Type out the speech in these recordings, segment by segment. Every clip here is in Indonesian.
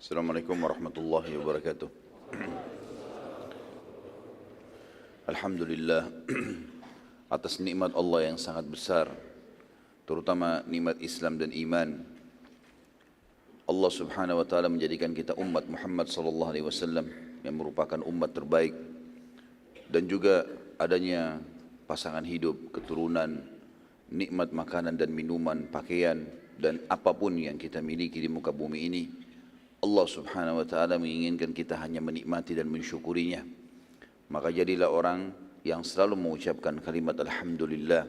Assalamualaikum warahmatullahi wabarakatuh. Alhamdulillah atas nikmat Allah yang sangat besar, terutama nikmat Islam dan iman. Allah Subhanahu wa taala menjadikan kita umat Muhammad sallallahu alaihi wasallam yang merupakan umat terbaik, dan juga adanya pasangan hidup, keturunan, nikmat makanan dan minuman, pakaian dan apapun yang kita miliki di muka bumi ini. Allah Subhanahu wa taala menginginkan kita hanya menikmati dan mensyukurinya. Maka jadilah orang yang selalu mengucapkan kalimat alhamdulillah,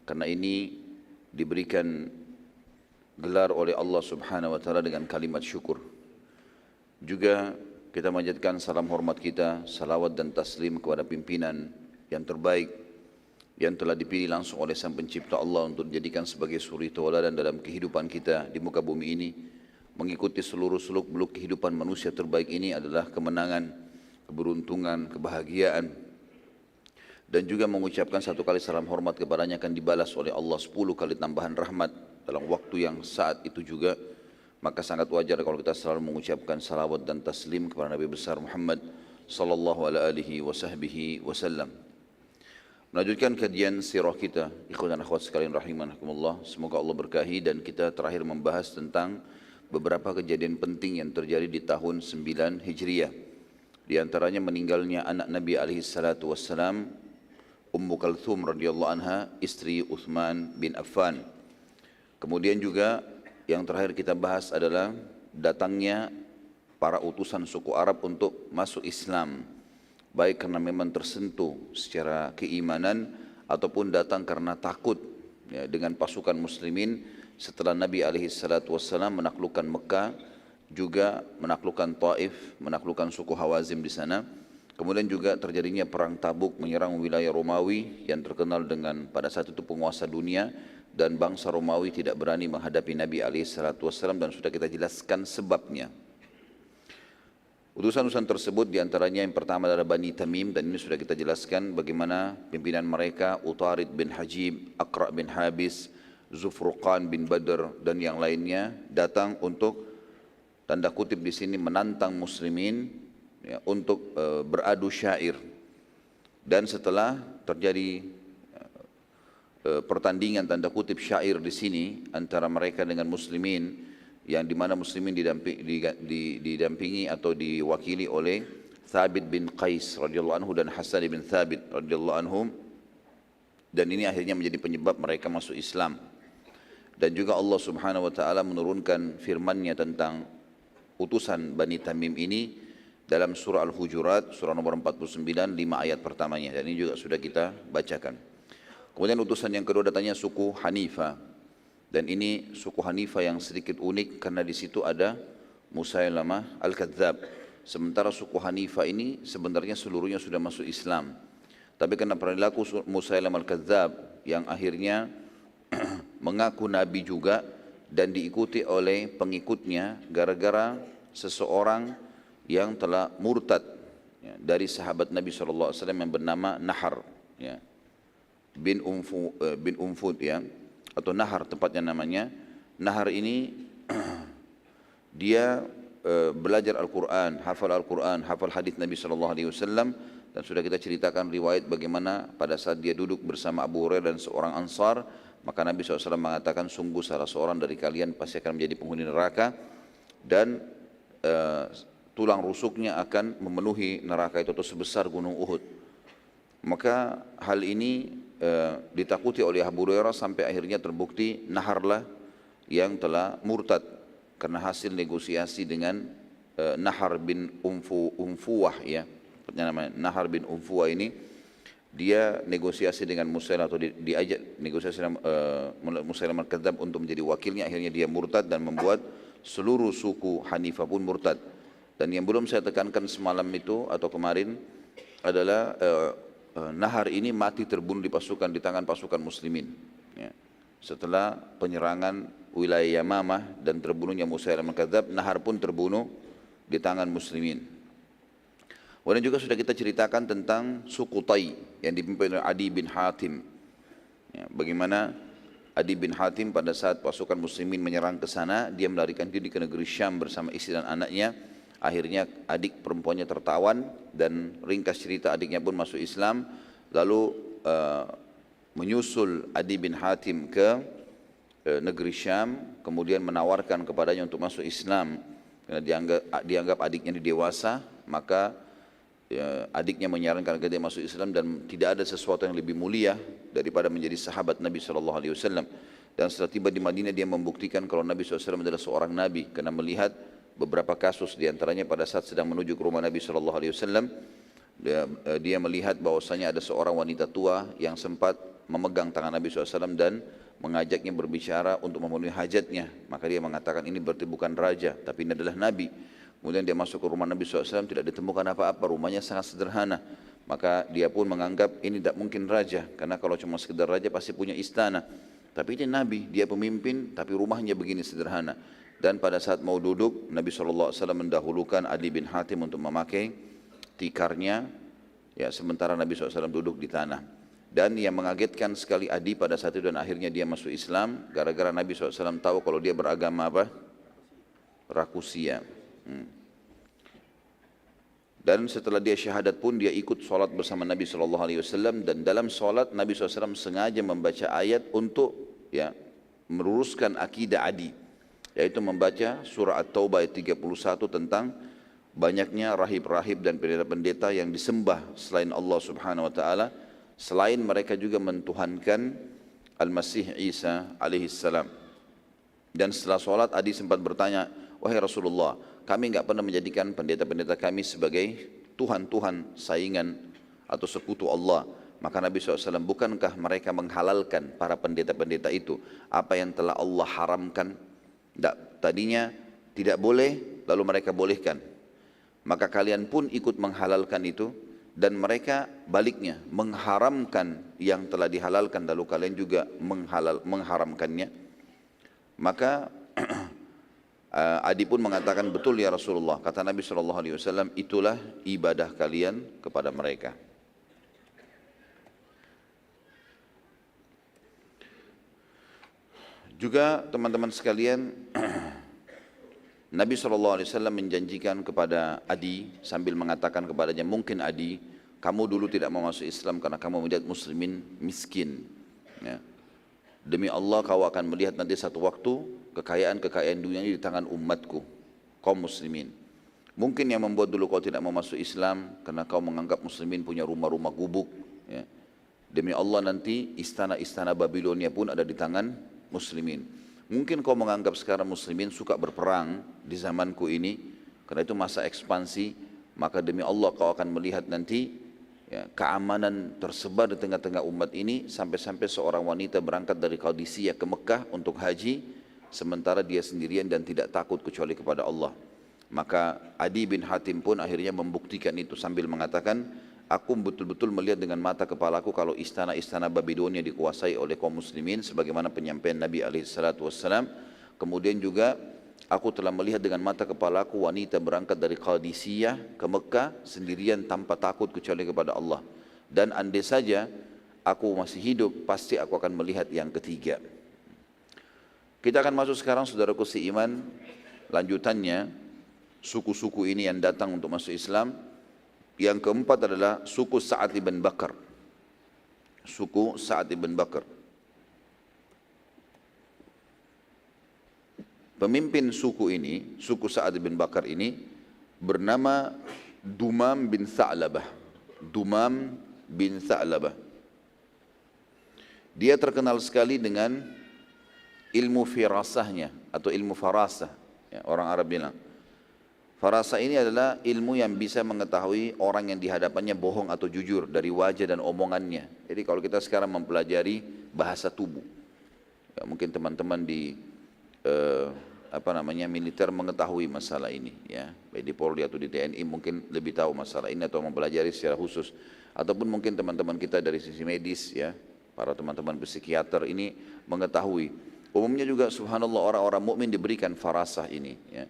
karena ini diberikan gelar oleh Allah Subhanahu wa taala dengan kalimat syukur. Juga kita manjatkan salam hormat kita, salawat dan taslim kepada pimpinan yang terbaik yang telah dipilih langsung oleh Sang Pencipta Allah untuk dijadikan sebagai suri tauladan dalam kehidupan kita di muka bumi ini. Mengikuti seluruh seluk-beluk kehidupan manusia terbaik ini adalah kemenangan, keberuntungan, kebahagiaan. Dan juga mengucapkan satu kali salam hormat kepadanya akan dibalas oleh Allah 10 kali tambahan rahmat dalam waktu yang saat itu juga. Maka sangat wajar kalau kita selalu mengucapkan salawat dan taslim kepada Nabi besar Muhammad sallallahu alaihi wasallam. Melanjutkan kajian sirah kita, ikhwan dan akhwat sekalian rahimakumullah. Semoga Allah berkahi, dan kita terakhir membahas tentang beberapa kejadian penting yang terjadi di tahun 9 Hijriah. Di antaranya meninggalnya anak Nabi alaihi salatu wassalam, Ummu Kalthum radhiyallahu anha, istri Uthman bin Affan. Kemudian juga yang terakhir kita bahas adalah datangnya para utusan suku Arab untuk masuk Islam, baik karena memang tersentuh secara keimanan ataupun datang karena takut dengan pasukan muslimin setelah Nabi SAW menaklukkan Mekah, juga menaklukkan Taif, menaklukkan suku Hawazim di sana. Kemudian juga terjadinya perang Tabuk menyerang wilayah Romawi yang terkenal dengan pada saat itu penguasa dunia, dan bangsa Romawi tidak berani menghadapi Nabi SAW, dan sudah kita jelaskan sebabnya. Utusan-utusan tersebut diantaranya yang pertama adalah Bani Tamim, dan ini sudah kita jelaskan bagaimana pimpinan mereka Utarid bin Hajib, Aqra bin Habis, Zufruqan bin Badr dan yang lainnya datang untuk tanda kutip di sini menantang muslimin ya, untuk beradu syair. Dan setelah terjadi pertandingan tanda kutip syair di sini antara mereka dengan muslimin, yang dimana muslimin didampingi atau diwakili oleh Thabit bin Qais radhiyallahu anhu dan Hasan bin Thabit radhiyallahu anhum, dan ini akhirnya menjadi penyebab mereka masuk Islam. Dan juga Allah Subhanahu wa taala menurunkan firman-Nya tentang utusan Bani Tamim ini dalam surah Al-Hujurat, surah nomor 49, 5 ayat pertamanya, dan ini juga sudah kita bacakan. Kemudian utusan yang kedua datangnya suku Hanifah, dan ini suku Hanifah yang sedikit unik karena di situ ada Musailamah Al-Kadzab. Sementara suku Hanifah ini sebenarnya seluruhnya sudah masuk Islam, tapi karena perilaku Musailamah Al-Kadzab yang akhirnya mengaku nabi juga dan diikuti oleh pengikutnya gara-gara seseorang yang telah murtad ya, dari sahabat Nabi SAW yang bernama Nahar ya, bin Umfud ya, atau Nahar tepatnya namanya. Nahar ini dia belajar Al-Quran, hafal hadis Nabi SAW, dan sudah kita ceritakan riwayat bagaimana pada saat dia duduk bersama Abu Hurairah dan seorang Ansar, maka Nabi SAW mengatakan, sungguh salah seorang dari kalian pasti akan menjadi penghuni neraka, dan tulang rusuknya akan memenuhi neraka itu atau sebesar gunung Uhud. Maka hal ini ditakuti oleh Abu Hurairah sampai akhirnya terbukti Naharlah yang telah murtad karena hasil negosiasi dengan Nahar bin Umfuwah ya, namanya Nahar bin Umfuwah ini. Dia negosiasi dengan Musailamah atau diajak negosiasi Musailamah Al-Kadzab untuk menjadi wakilnya. Akhirnya dia murtad dan membuat seluruh suku Hanifah pun murtad. Dan yang belum saya tekankan semalam itu atau kemarin adalah Nahar ini mati terbunuh di tangan pasukan muslimin ya. Setelah penyerangan wilayah Yamamah dan terbunuhnya Musailamah Al-Kadzab, Nahar pun terbunuh di tangan muslimin. Kemudian juga sudah kita ceritakan tentang suku Tai yang dipimpin oleh Adi bin Hatim ya, bagaimana Adi bin Hatim pada saat pasukan muslimin menyerang ke sana, dia melarikan diri ke negeri Syam bersama istri dan anaknya. Akhirnya adik perempuannya tertawan dan ringkas cerita adiknya pun masuk Islam. Lalu menyusul Adi bin Hatim ke negeri Syam, kemudian menawarkan kepadanya untuk masuk Islam karena dianggap adiknya ini dewasa, maka adiknya menyarankan agar dia masuk Islam dan tidak ada sesuatu yang lebih mulia daripada menjadi sahabat Nabi SAW. Dan setelah tiba di Madinah dia membuktikan kalau Nabi SAW adalah seorang Nabi karena melihat beberapa kasus diantaranya pada saat sedang menuju ke rumah Nabi SAW. Dia melihat bahwasanya ada seorang wanita tua yang sempat memegang tangan Nabi SAW dan mengajaknya berbicara untuk memenuhi hajatnya. Maka dia mengatakan ini berarti bukan raja, tapi ini adalah Nabi. Kemudian dia masuk ke rumah Nabi SAW, tidak ditemukan apa-apa, rumahnya sangat sederhana. Maka dia pun menganggap ini tidak mungkin raja, karena kalau cuma sekedar raja pasti punya istana. Tapi ini Nabi, dia pemimpin, tapi rumahnya begini sederhana. Dan pada saat mau duduk, Nabi SAW mendahulukan Adi bin Hatim untuk memakai tikarnya, ya, sementara Nabi SAW duduk di tanah. Dan yang mengagetkan sekali Adi pada saat itu dan akhirnya dia masuk Islam, gara-gara Nabi SAW tahu kalau dia beragama apa? Rakusia. Dan setelah dia syahadat pun dia ikut sholat bersama Nabi SAW, dan dalam sholat Nabi SAW sengaja membaca ayat untuk meluruskan akidah Adi, yaitu membaca surah At-Taubah ayat 31 tentang banyaknya rahib-rahib dan pendeta-pendeta yang disembah selain Allah Subhanahu Wa Taala, selain mereka juga mentuhankan Al-Masih Isa alaihissalam. Dan setelah sholat Adi sempat bertanya, wahai Rasulullah, kami enggak pernah menjadikan pendeta-pendeta kami sebagai Tuhan-Tuhan saingan atau sekutu Allah. Maka Nabi SAW, bukankah mereka menghalalkan para pendeta-pendeta itu apa yang telah Allah haramkan? Tadinya tidak boleh, lalu mereka bolehkan. Maka kalian pun ikut menghalalkan itu, dan mereka baliknya mengharamkan yang telah dihalalkan, lalu kalian juga mengharamkannya. Maka Adi pun mengatakan, betul ya Rasulullah, kata Nabi SAW, itulah ibadah kalian kepada mereka. Juga teman-teman sekalian, Nabi SAW menjanjikan kepada Adi sambil mengatakan kepadanya, mungkin Adi, kamu dulu tidak mau masuk Islam karena kamu melihat muslimin miskin, ya. Demi Allah kau akan melihat nanti satu waktu kekayaan-kekayaan dunia ini di tangan umatku, kaum muslimin. Mungkin yang membuat dulu kau tidak mau masuk Islam karena kau menganggap muslimin punya rumah-rumah gubuk, ya. Demi Allah nanti istana-istana Babilonia pun ada di tangan muslimin. Mungkin kau menganggap sekarang muslimin suka berperang di zamanku ini karena itu masa ekspansi, maka demi Allah kau akan melihat nanti, ya, keamanan tersebar di tengah-tengah umat ini, sampai-sampai seorang wanita berangkat dari Qadisiyah ke Mekah untuk haji sementara dia sendirian dan tidak takut kecuali kepada Allah. Maka Adi bin Hatim pun akhirnya membuktikan itu sambil mengatakan, aku betul-betul melihat dengan mata kepalaku kalau istana-istana Babilonia dikuasai oleh kaum muslimin sebagaimana penyampaian Nabi SAW. Kemudian juga aku telah melihat dengan mata kepalaku wanita berangkat dari Qadisiyah ke Mekah sendirian tanpa takut kecuali kepada Allah. Dan andai saja aku masih hidup, pasti aku akan melihat yang ketiga. Kita akan masuk sekarang, saudaraku seiman, lanjutannya suku-suku ini yang datang untuk masuk Islam. Yang keempat adalah suku Sa'ad ibn Bakar. Suku Sa'ad ibn Bakar. Pemimpin suku ini, suku Sa'ad bin Bakar ini bernama Dumam bin Tha'labah. Dumam bin Tha'labah. Dia terkenal sekali dengan ilmu firasahnya atau ilmu farasah, ya, orang Arab bilang. Farasah ini adalah ilmu yang bisa mengetahui orang yang dihadapannya bohong atau jujur dari wajah dan omongannya. Jadi kalau kita sekarang mempelajari bahasa tubuh, ya, mungkin teman-teman di militer mengetahui masalah ini, ya, baik di Polri atau di TNI mungkin lebih tahu masalah ini atau mempelajari secara khusus, ataupun mungkin teman-teman kita dari sisi medis, ya, para teman-teman psikiater ini mengetahui. Umumnya juga subhanallah orang-orang mukmin diberikan farasah ini, ya.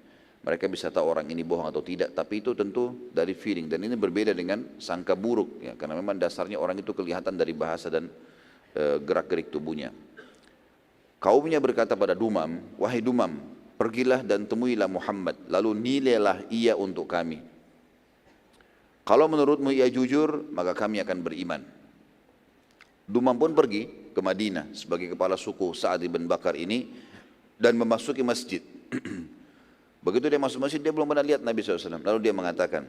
Mereka bisa tahu orang ini bohong atau tidak, tapi itu tentu dari feeling, dan ini berbeda dengan sangka buruk, ya, karena memang dasarnya orang itu kelihatan dari bahasa dan gerak-gerik tubuhnya. Kaumnya berkata pada Dumam, wahai Dumam, pergilah dan temuilah Muhammad, lalu nilailah ia untuk kami. Kalau menurutmu ia jujur, maka kami akan beriman. Dumam pun pergi ke Madinah sebagai kepala suku Sa'ad bin Bakar ini dan memasuki masjid. Begitu dia masuk masjid, dia belum pernah lihat Nabi SAW. Lalu dia mengatakan,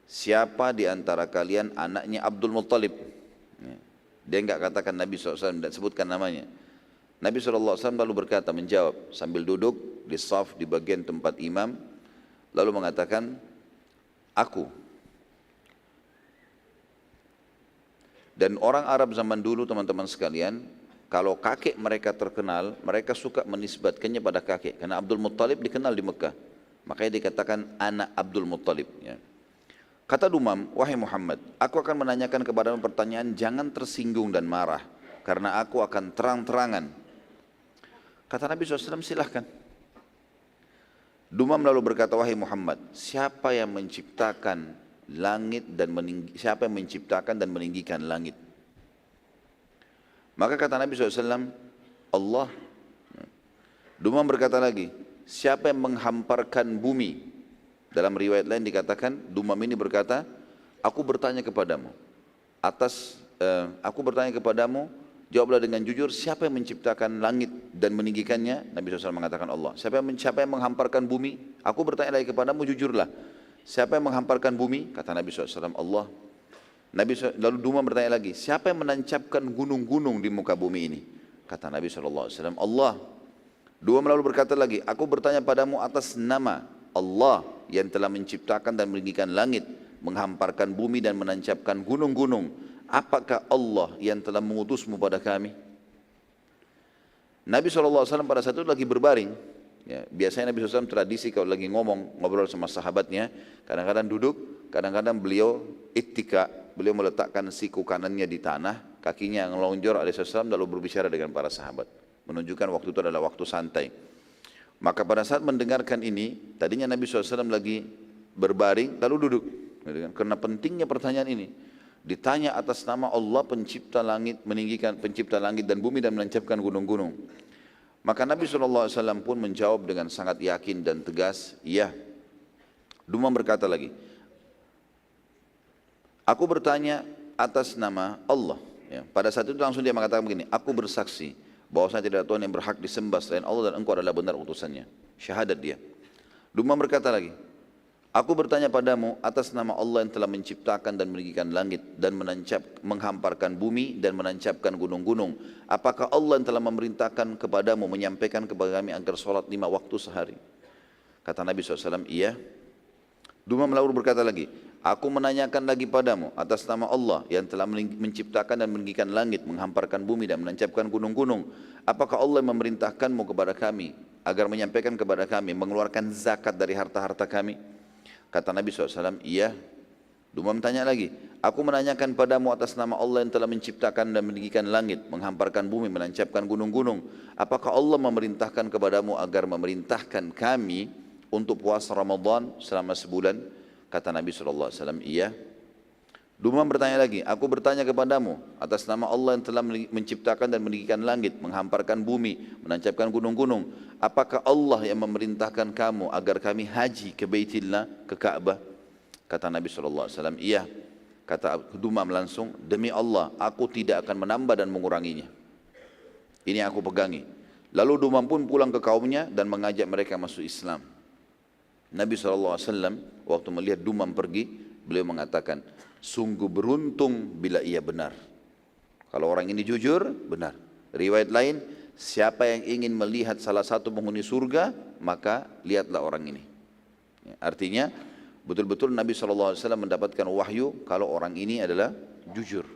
siapa di antara kalian anaknya Abdul Muttalib? Dia enggak katakan Nabi SAW, tidak sebutkan namanya. Nabi SAW lalu berkata, menjawab sambil duduk di saf di bagian tempat imam, lalu mengatakan, aku. Dan orang Arab zaman dulu teman-teman sekalian, kalau kakek mereka terkenal, mereka suka menisbatkannya pada kakek. Karena Abdul Muttalib dikenal di Mekah, makanya dikatakan anak Abdul Muttalib. Ya. Kata Dumam, wahai Muhammad, aku akan menanyakan kepadamu pertanyaan, jangan tersinggung dan marah, karena aku akan terang-terangan. Kata Nabi SAW, silahkan. Dumam lalu berkata, wahai Muhammad, siapa yang menciptakan langit dan siapa yang menciptakan dan meninggikan langit? Maka kata Nabi SAW, Allah. Dumam berkata lagi, siapa yang menghamparkan bumi? Dalam riwayat lain dikatakan, Dumam ini berkata, aku bertanya kepadamu, jawablah dengan jujur, siapa yang menciptakan langit dan meninggikannya? Nabi SAW mengatakan Allah. Siapa yang menghamparkan bumi? Aku bertanya lagi kepadamu, jujurlah. Siapa yang menghamparkan bumi? Kata Nabi SAW, Allah. Lalu Dumam bertanya lagi, siapa yang menancapkan gunung-gunung di muka bumi ini? Kata Nabi SAW, Allah. Dumam lalu berkata lagi, aku bertanya padamu atas nama Allah yang telah menciptakan dan meninggikan langit, menghamparkan bumi dan menancapkan gunung-gunung. Apakah Allah yang telah mengutusmu pada kami? Nabi SAW pada saat itu lagi berbaring. Ya, biasanya Nabi SAW tradisi kalau lagi ngobrol sama sahabatnya, kadang-kadang duduk, kadang-kadang beliau ittika, beliau meletakkan siku kanannya di tanah, kakinya yang lonjor alaihissalam, lalu berbicara dengan para sahabat, menunjukkan waktu itu adalah waktu santai. Maka pada saat mendengarkan ini, tadinya Nabi SAW lagi berbaring, lalu duduk, karena pentingnya pertanyaan ini. Ditanya atas nama Allah pencipta langit, pencipta langit dan bumi dan menancapkan gunung-gunung. Maka Nabi SAW pun menjawab dengan sangat yakin dan tegas, iya. Dumam berkata lagi, aku bertanya atas nama Allah. Ya, pada saat itu langsung dia mengatakan begini, aku bersaksi bahwasanya tidak ada Tuhan yang berhak disembah selain Allah dan engkau adalah benar utusannya. Syahadat dia. Dumam berkata lagi, aku bertanya padamu atas nama Allah yang telah menciptakan dan meninggikan langit dan menghamparkan bumi dan menancapkan gunung-gunung. Apakah Allah yang telah memerintahkan kepadamu menyampaikan kepada kami agar sholat 5 waktu sehari? Kata Nabi SAW, iya. Dumam lalu berkata lagi, aku menanyakan lagi padamu atas nama Allah yang telah menciptakan dan meninggikan langit, menghamparkan bumi dan menancapkan gunung-gunung. Apakah Allah yang memerintahkanmu kepada kami agar menyampaikan kepada kami mengeluarkan zakat dari harta-harta kami? Kata Nabi SAW, iya. Dumam tanya lagi, aku menanyakan padamu atas nama Allah yang telah menciptakan dan meninggikan langit, menghamparkan bumi, menancapkan gunung-gunung. Apakah Allah memerintahkan kepadamu agar memerintahkan kami untuk puasa Ramadan selama sebulan? Kata Nabi SAW, iya. Dumam bertanya lagi, aku bertanya kepadamu atas nama Allah yang telah menciptakan dan meninggikan langit, menghamparkan bumi, menancapkan gunung-gunung. Apakah Allah yang memerintahkan kamu agar kami haji ke Baitillah, ke Ka'bah? Kata Nabi SAW, iya. Kata Dumam langsung, demi Allah, aku tidak akan menambah dan menguranginya. Ini aku pegangi. Lalu Dumam pun pulang ke kaumnya dan mengajak mereka masuk Islam. Nabi SAW waktu melihat Dumam pergi, beliau mengatakan, sungguh beruntung bila ia benar. Kalau orang ini jujur, benar. Riwayat lain, siapa yang ingin melihat salah satu penghuni surga, maka lihatlah orang ini. Artinya, betul-betul Nabi SAW mendapatkan wahyu kalau orang ini adalah jujur.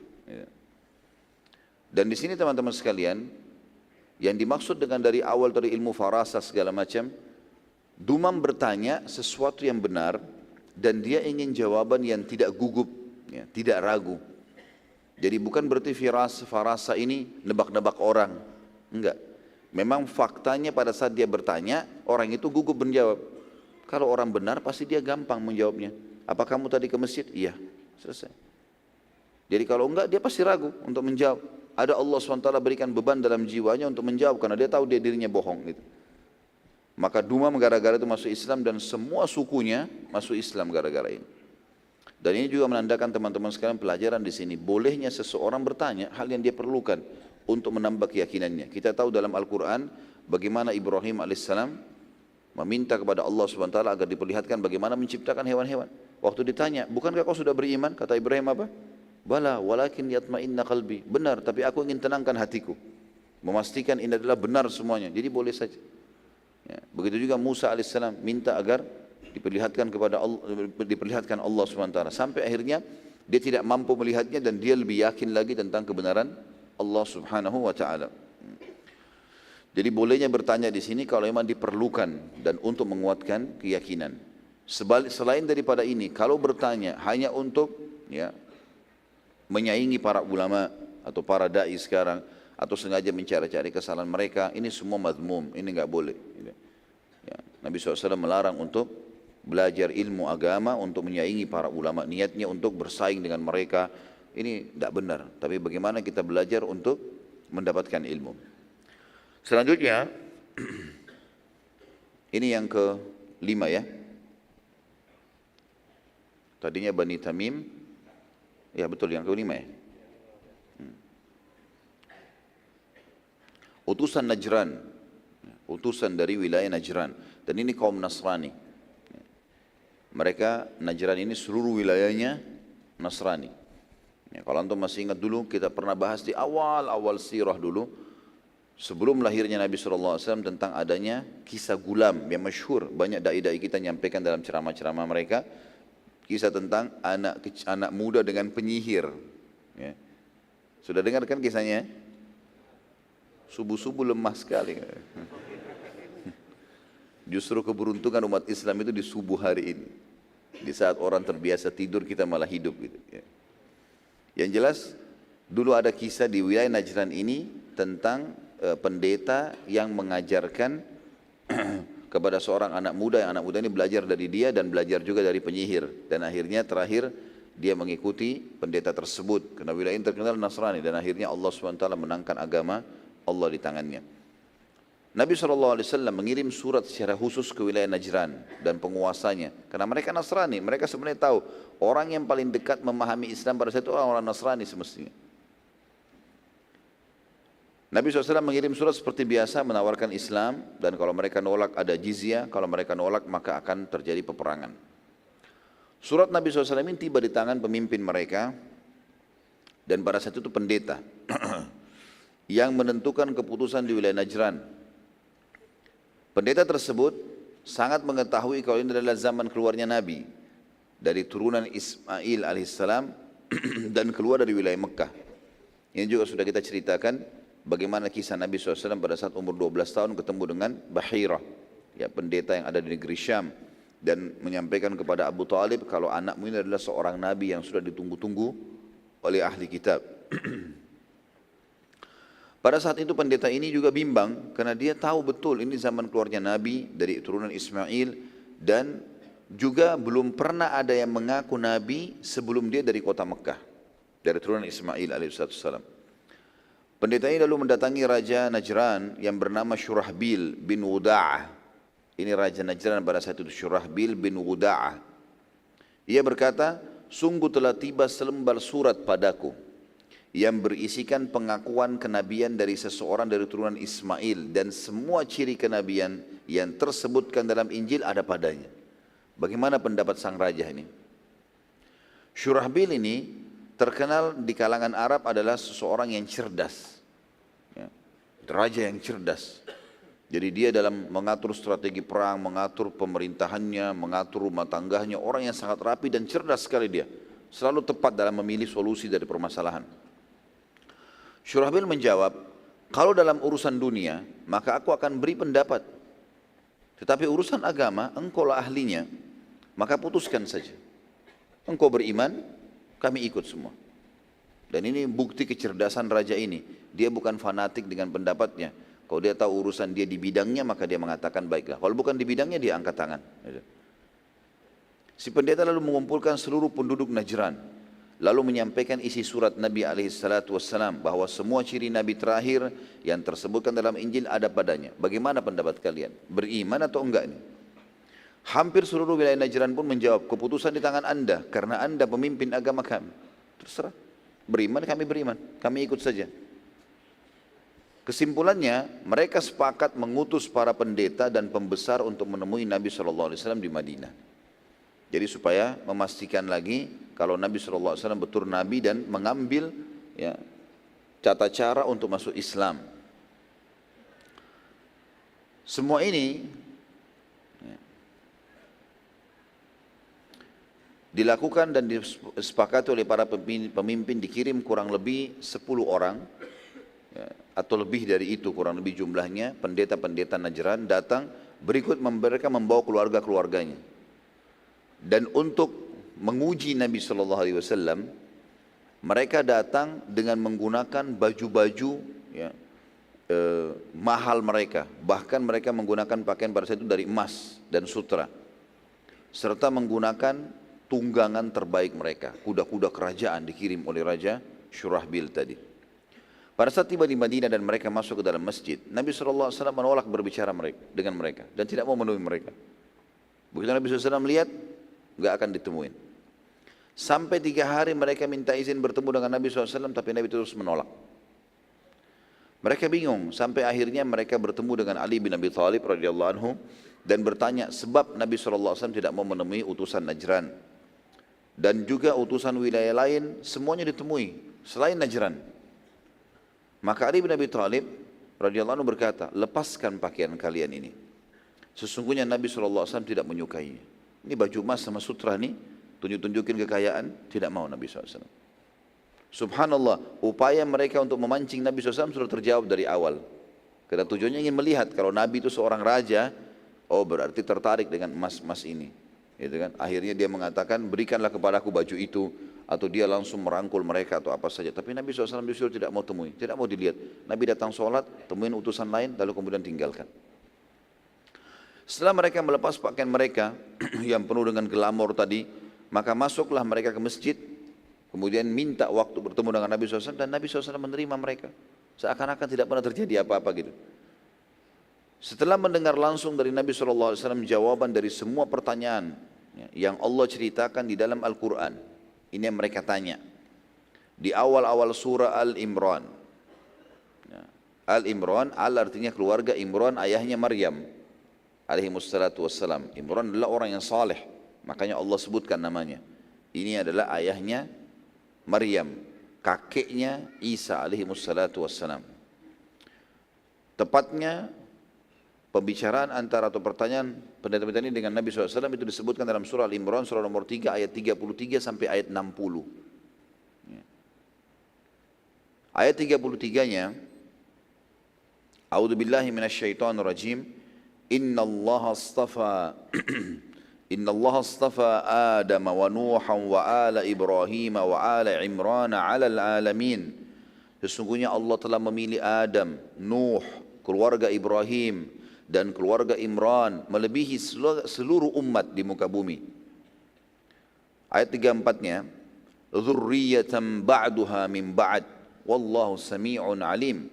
Dan di sini teman-teman sekalian, yang dimaksud dengan dari awal dari ilmu farasah segala macam, Dumam bertanya sesuatu yang benar, dan dia ingin jawaban yang tidak gugup, ya, tidak ragu. Jadi bukan berarti farasa ini nebak-nebak orang, enggak. Memang faktanya pada saat dia bertanya, orang itu gugup menjawab. Kalau orang benar pasti dia gampang menjawabnya. Apa kamu tadi ke masjid? Iya, selesai. Jadi kalau enggak dia pasti ragu untuk menjawab. Ada Allah SWT berikan beban dalam jiwanya untuk menjawab karena dia tahu dia dirinya bohong gitu. Maka Dumam gara-gara itu masuk Islam dan semua sukunya masuk Islam gara-gara ini. Dan ini juga menandakan teman-teman sekalian pelajaran di sini. Bolehnya seseorang bertanya hal yang dia perlukan untuk menambah keyakinannya. Kita tahu dalam Al-Quran bagaimana Ibrahim alaihissalam meminta kepada Allah SWT agar diperlihatkan bagaimana menciptakan hewan-hewan. Waktu ditanya, bukankah kau sudah beriman? Kata Ibrahim apa? Bala, walakin yatma'inna qalbi. Benar, tapi aku ingin tenangkan hatiku. Memastikan ini adalah benar semuanya. Jadi boleh saja. Ya, begitu juga Musa alaihissalam minta agar diperlihatkan kepada Allah, diperlihatkan Allah SWT. Sampai akhirnya dia tidak mampu melihatnya dan dia lebih yakin lagi tentang kebenaran Allah Subhanahu wa taala. Jadi bolehnya bertanya di sini kalau memang diperlukan dan untuk menguatkan keyakinan. Selain daripada ini, kalau bertanya hanya untuk ya menyaingi para ulama atau para dai sekarang atau sengaja mencari-cari kesalahan mereka, ini semua madmum, ini enggak boleh. Ya, Nabi SAW melarang untuk belajar ilmu agama untuk menyaingi para ulama, niatnya untuk bersaing dengan mereka, ini tidak benar. Tapi bagaimana kita belajar untuk mendapatkan ilmu. Selanjutnya, ini yang ke-5 ya. Tadinya Bani Tamim, ya betul yang ke-5 ya. Utusan Najran, utusan dari wilayah Najran, dan ini kaum Nasrani. Mereka Najran ini seluruh wilayahnya Nasrani. Ya, kalau antum masih ingat dulu kita pernah bahas di awal-awal sirah dulu sebelum lahirnya Nabi SAW tentang adanya kisah gulam yang masyhur, banyak dai-dai kita nyampaikan dalam ceramah-ceramah mereka, kisah tentang anak muda dengan penyihir. Ya. Sudah dengar kan kisahnya? Subuh-subuh lemah sekali. Justru keberuntungan umat Islam itu di subuh hari ini. Di saat orang terbiasa tidur kita malah hidup gitu. Ya. Yang jelas dulu ada kisah di wilayah Najran ini tentang pendeta yang mengajarkan kepada seorang anak muda, yang anak muda ini belajar dari dia dan belajar juga dari penyihir. Dan akhirnya terakhir dia mengikuti pendeta tersebut karena wilayah ini terkenal Nasrani dan akhirnya Allah SWT menangkan agama Allah di tangannya. Nabi SAW mengirim surat secara khusus ke wilayah Najran dan penguasanya. Karena mereka Nasrani, mereka sebenarnya tahu orang yang paling dekat memahami Islam pada saat itu orang-orang Nasrani semestinya. Nabi SAW mengirim surat seperti biasa menawarkan Islam dan kalau mereka nolak ada jizyah, kalau mereka nolak maka akan terjadi peperangan. Surat Nabi SAW ini tiba di tangan pemimpin mereka dan pada saat itu pendeta yang menentukan keputusan di wilayah Najran. Pendeta tersebut sangat mengetahui kalau ini adalah zaman keluarnya Nabi dari turunan Ismail alaihissalam dan keluar dari wilayah Mekah. Ini juga sudah kita ceritakan bagaimana kisah Nabi SAW pada saat umur 12 tahun ketemu dengan Bahira, ya, pendeta yang ada di negeri Syam, dan menyampaikan kepada Abu Talib kalau anakmu ini adalah seorang Nabi yang sudah ditunggu-tunggu oleh ahli kitab. Pada saat itu pendeta ini juga bimbang karena dia tahu betul ini zaman keluarnya Nabi dari turunan Ismail dan juga belum pernah ada yang mengaku Nabi sebelum dia dari kota Mekah, dari turunan Ismail alaihissalam. Pendeta ini lalu mendatangi Raja Najran yang bernama Syurahbil bin Wuda'ah. Ini Raja Najran pada saat itu Syurahbil bin Wuda'ah. Ia berkata, sungguh telah tiba selembar surat padaku yang berisikan pengakuan kenabian dari seseorang dari turunan Ismail dan semua ciri kenabian yang tersebutkan dalam Injil ada padanya. Bagaimana pendapat sang raja ini? Syurahbil ini terkenal di kalangan Arab adalah seseorang yang cerdas, ya, raja yang cerdas. Jadi dia dalam mengatur strategi perang, mengatur pemerintahannya, mengatur rumah tangganya, orang yang sangat rapi dan cerdas sekali dia. Selalu tepat dalam memilih solusi dari permasalahan. Syurahbil menjawab, kalau dalam urusan dunia, maka aku akan beri pendapat. Tetapi urusan agama, engkaulah ahlinya, maka putuskan saja. Engkau beriman, kami ikut semua. Dan ini bukti kecerdasan raja ini. Dia bukan fanatik dengan pendapatnya. Kalau dia tahu urusan dia di bidangnya, maka dia mengatakan baiklah. Kalau bukan di bidangnya, dia angkat tangan. Si pendeta lalu mengumpulkan seluruh penduduk Najran lalu menyampaikan isi surat Nabi SAW bahwa semua ciri Nabi terakhir yang tersebutkan dalam Injil ada padanya. Bagaimana pendapat kalian? Beriman atau enggak ini? Hampir seluruh wilayah Najran pun menjawab, keputusan di tangan Anda karena Anda pemimpin agama kami. Terserah, beriman kami beriman, kami ikut saja. Kesimpulannya, mereka sepakat mengutus para pendeta dan pembesar untuk menemui Nabi SAW di Madinah. Jadi supaya memastikan lagi kalau Nabi SAW betul Nabi dan mengambil ya, tata cara untuk masuk Islam. Semua ini ya, dilakukan dan disepakati oleh para pemimpin, dikirim kurang lebih 10 orang ya, atau lebih dari itu kurang lebih jumlahnya, pendeta-pendeta Najran datang, berikut mereka membawa keluarga-keluarganya. Dan untuk menguji Nabi SAW, mereka datang dengan menggunakan baju-baju ya, mahal mereka. Bahkan mereka menggunakan pakaian pada saat itu dari emas dan sutra. Serta menggunakan tunggangan terbaik mereka. Kuda-kuda kerajaan dikirim oleh Raja Syurahbil tadi. Pada saat tiba di Madinah dan mereka masuk ke dalam masjid, Nabi SAW menolak berbicara dengan mereka dan tidak mau menemui mereka. Begitu Nabi SAW melihat, nggak akan ditemuin. Sampai 3 hari mereka minta izin bertemu dengan Nabi SAW, tapi Nabi terus menolak. Mereka bingung, sampai akhirnya mereka bertemu dengan Ali bin Abi Thalib radhiyallahu anhu dan bertanya sebab Nabi SAW tidak mau menemui utusan Najran. Dan juga utusan wilayah lain semuanya ditemui selain Najran. Maka Ali bin Abi Thalib radhiyallahu anhu berkata, lepaskan pakaian kalian ini. Sesungguhnya Nabi SAW tidak menyukainya. Ini baju emas sama sutra nih, tunjukin kekayaan, tidak mau Nabi SAW. Subhanallah, upaya mereka untuk memancing Nabi SAW sudah terjawab dari awal. Karena tujuannya ingin melihat kalau Nabi itu seorang raja, oh berarti tertarik dengan emas-emas ini. Gitu kan? Akhirnya dia mengatakan, berikanlah kepadaku baju itu, atau dia langsung merangkul mereka atau apa saja. Tapi Nabi SAW justru tidak mau temui, tidak mau dilihat. Nabi datang sholat, temuin utusan lain, lalu kemudian tinggalkan. Setelah mereka melepas pakaian mereka yang penuh dengan glamor tadi, maka masuklah mereka ke masjid, kemudian minta waktu bertemu dengan Nabi SAW, dan Nabi SAW menerima mereka. Seakan-akan tidak pernah terjadi apa-apa gitu. Setelah mendengar langsung dari Nabi SAW jawaban dari semua pertanyaan yang Allah ceritakan di dalam Al-Quran, ini yang mereka tanya. Di awal-awal surah Al-Imran. Al-Imran, Al artinya keluarga, Imran ayahnya Maryam alaihi wassalatu wassalam. Imran adalah orang yang saleh, makanya Allah sebutkan namanya. Ini adalah ayahnya Maryam, kakeknya Isa alaihi wassalatu wassalam. Tepatnya pembicaraan antara atau pertanyaan pendeta-pendeta ini dengan Nabi SAW itu disebutkan dalam surah Al-Imran, surah nomor 3 ayat 33 sampai ayat 60. Ayat 33-nya, A'udzubillahi minasyaitonirrajim. Inna Allah astafa Adam wa Nuhan wa ala Ibrahim wa ala Imran ala alamin. Sesungguhnya Allah telah memilih Adam, Nuh, keluarga Ibrahim dan keluarga Imran melebihi seluruh umat di muka bumi. Ayat 34-nya, dzurriyyatan ba'duha min ba'd wallahu sami'un alim.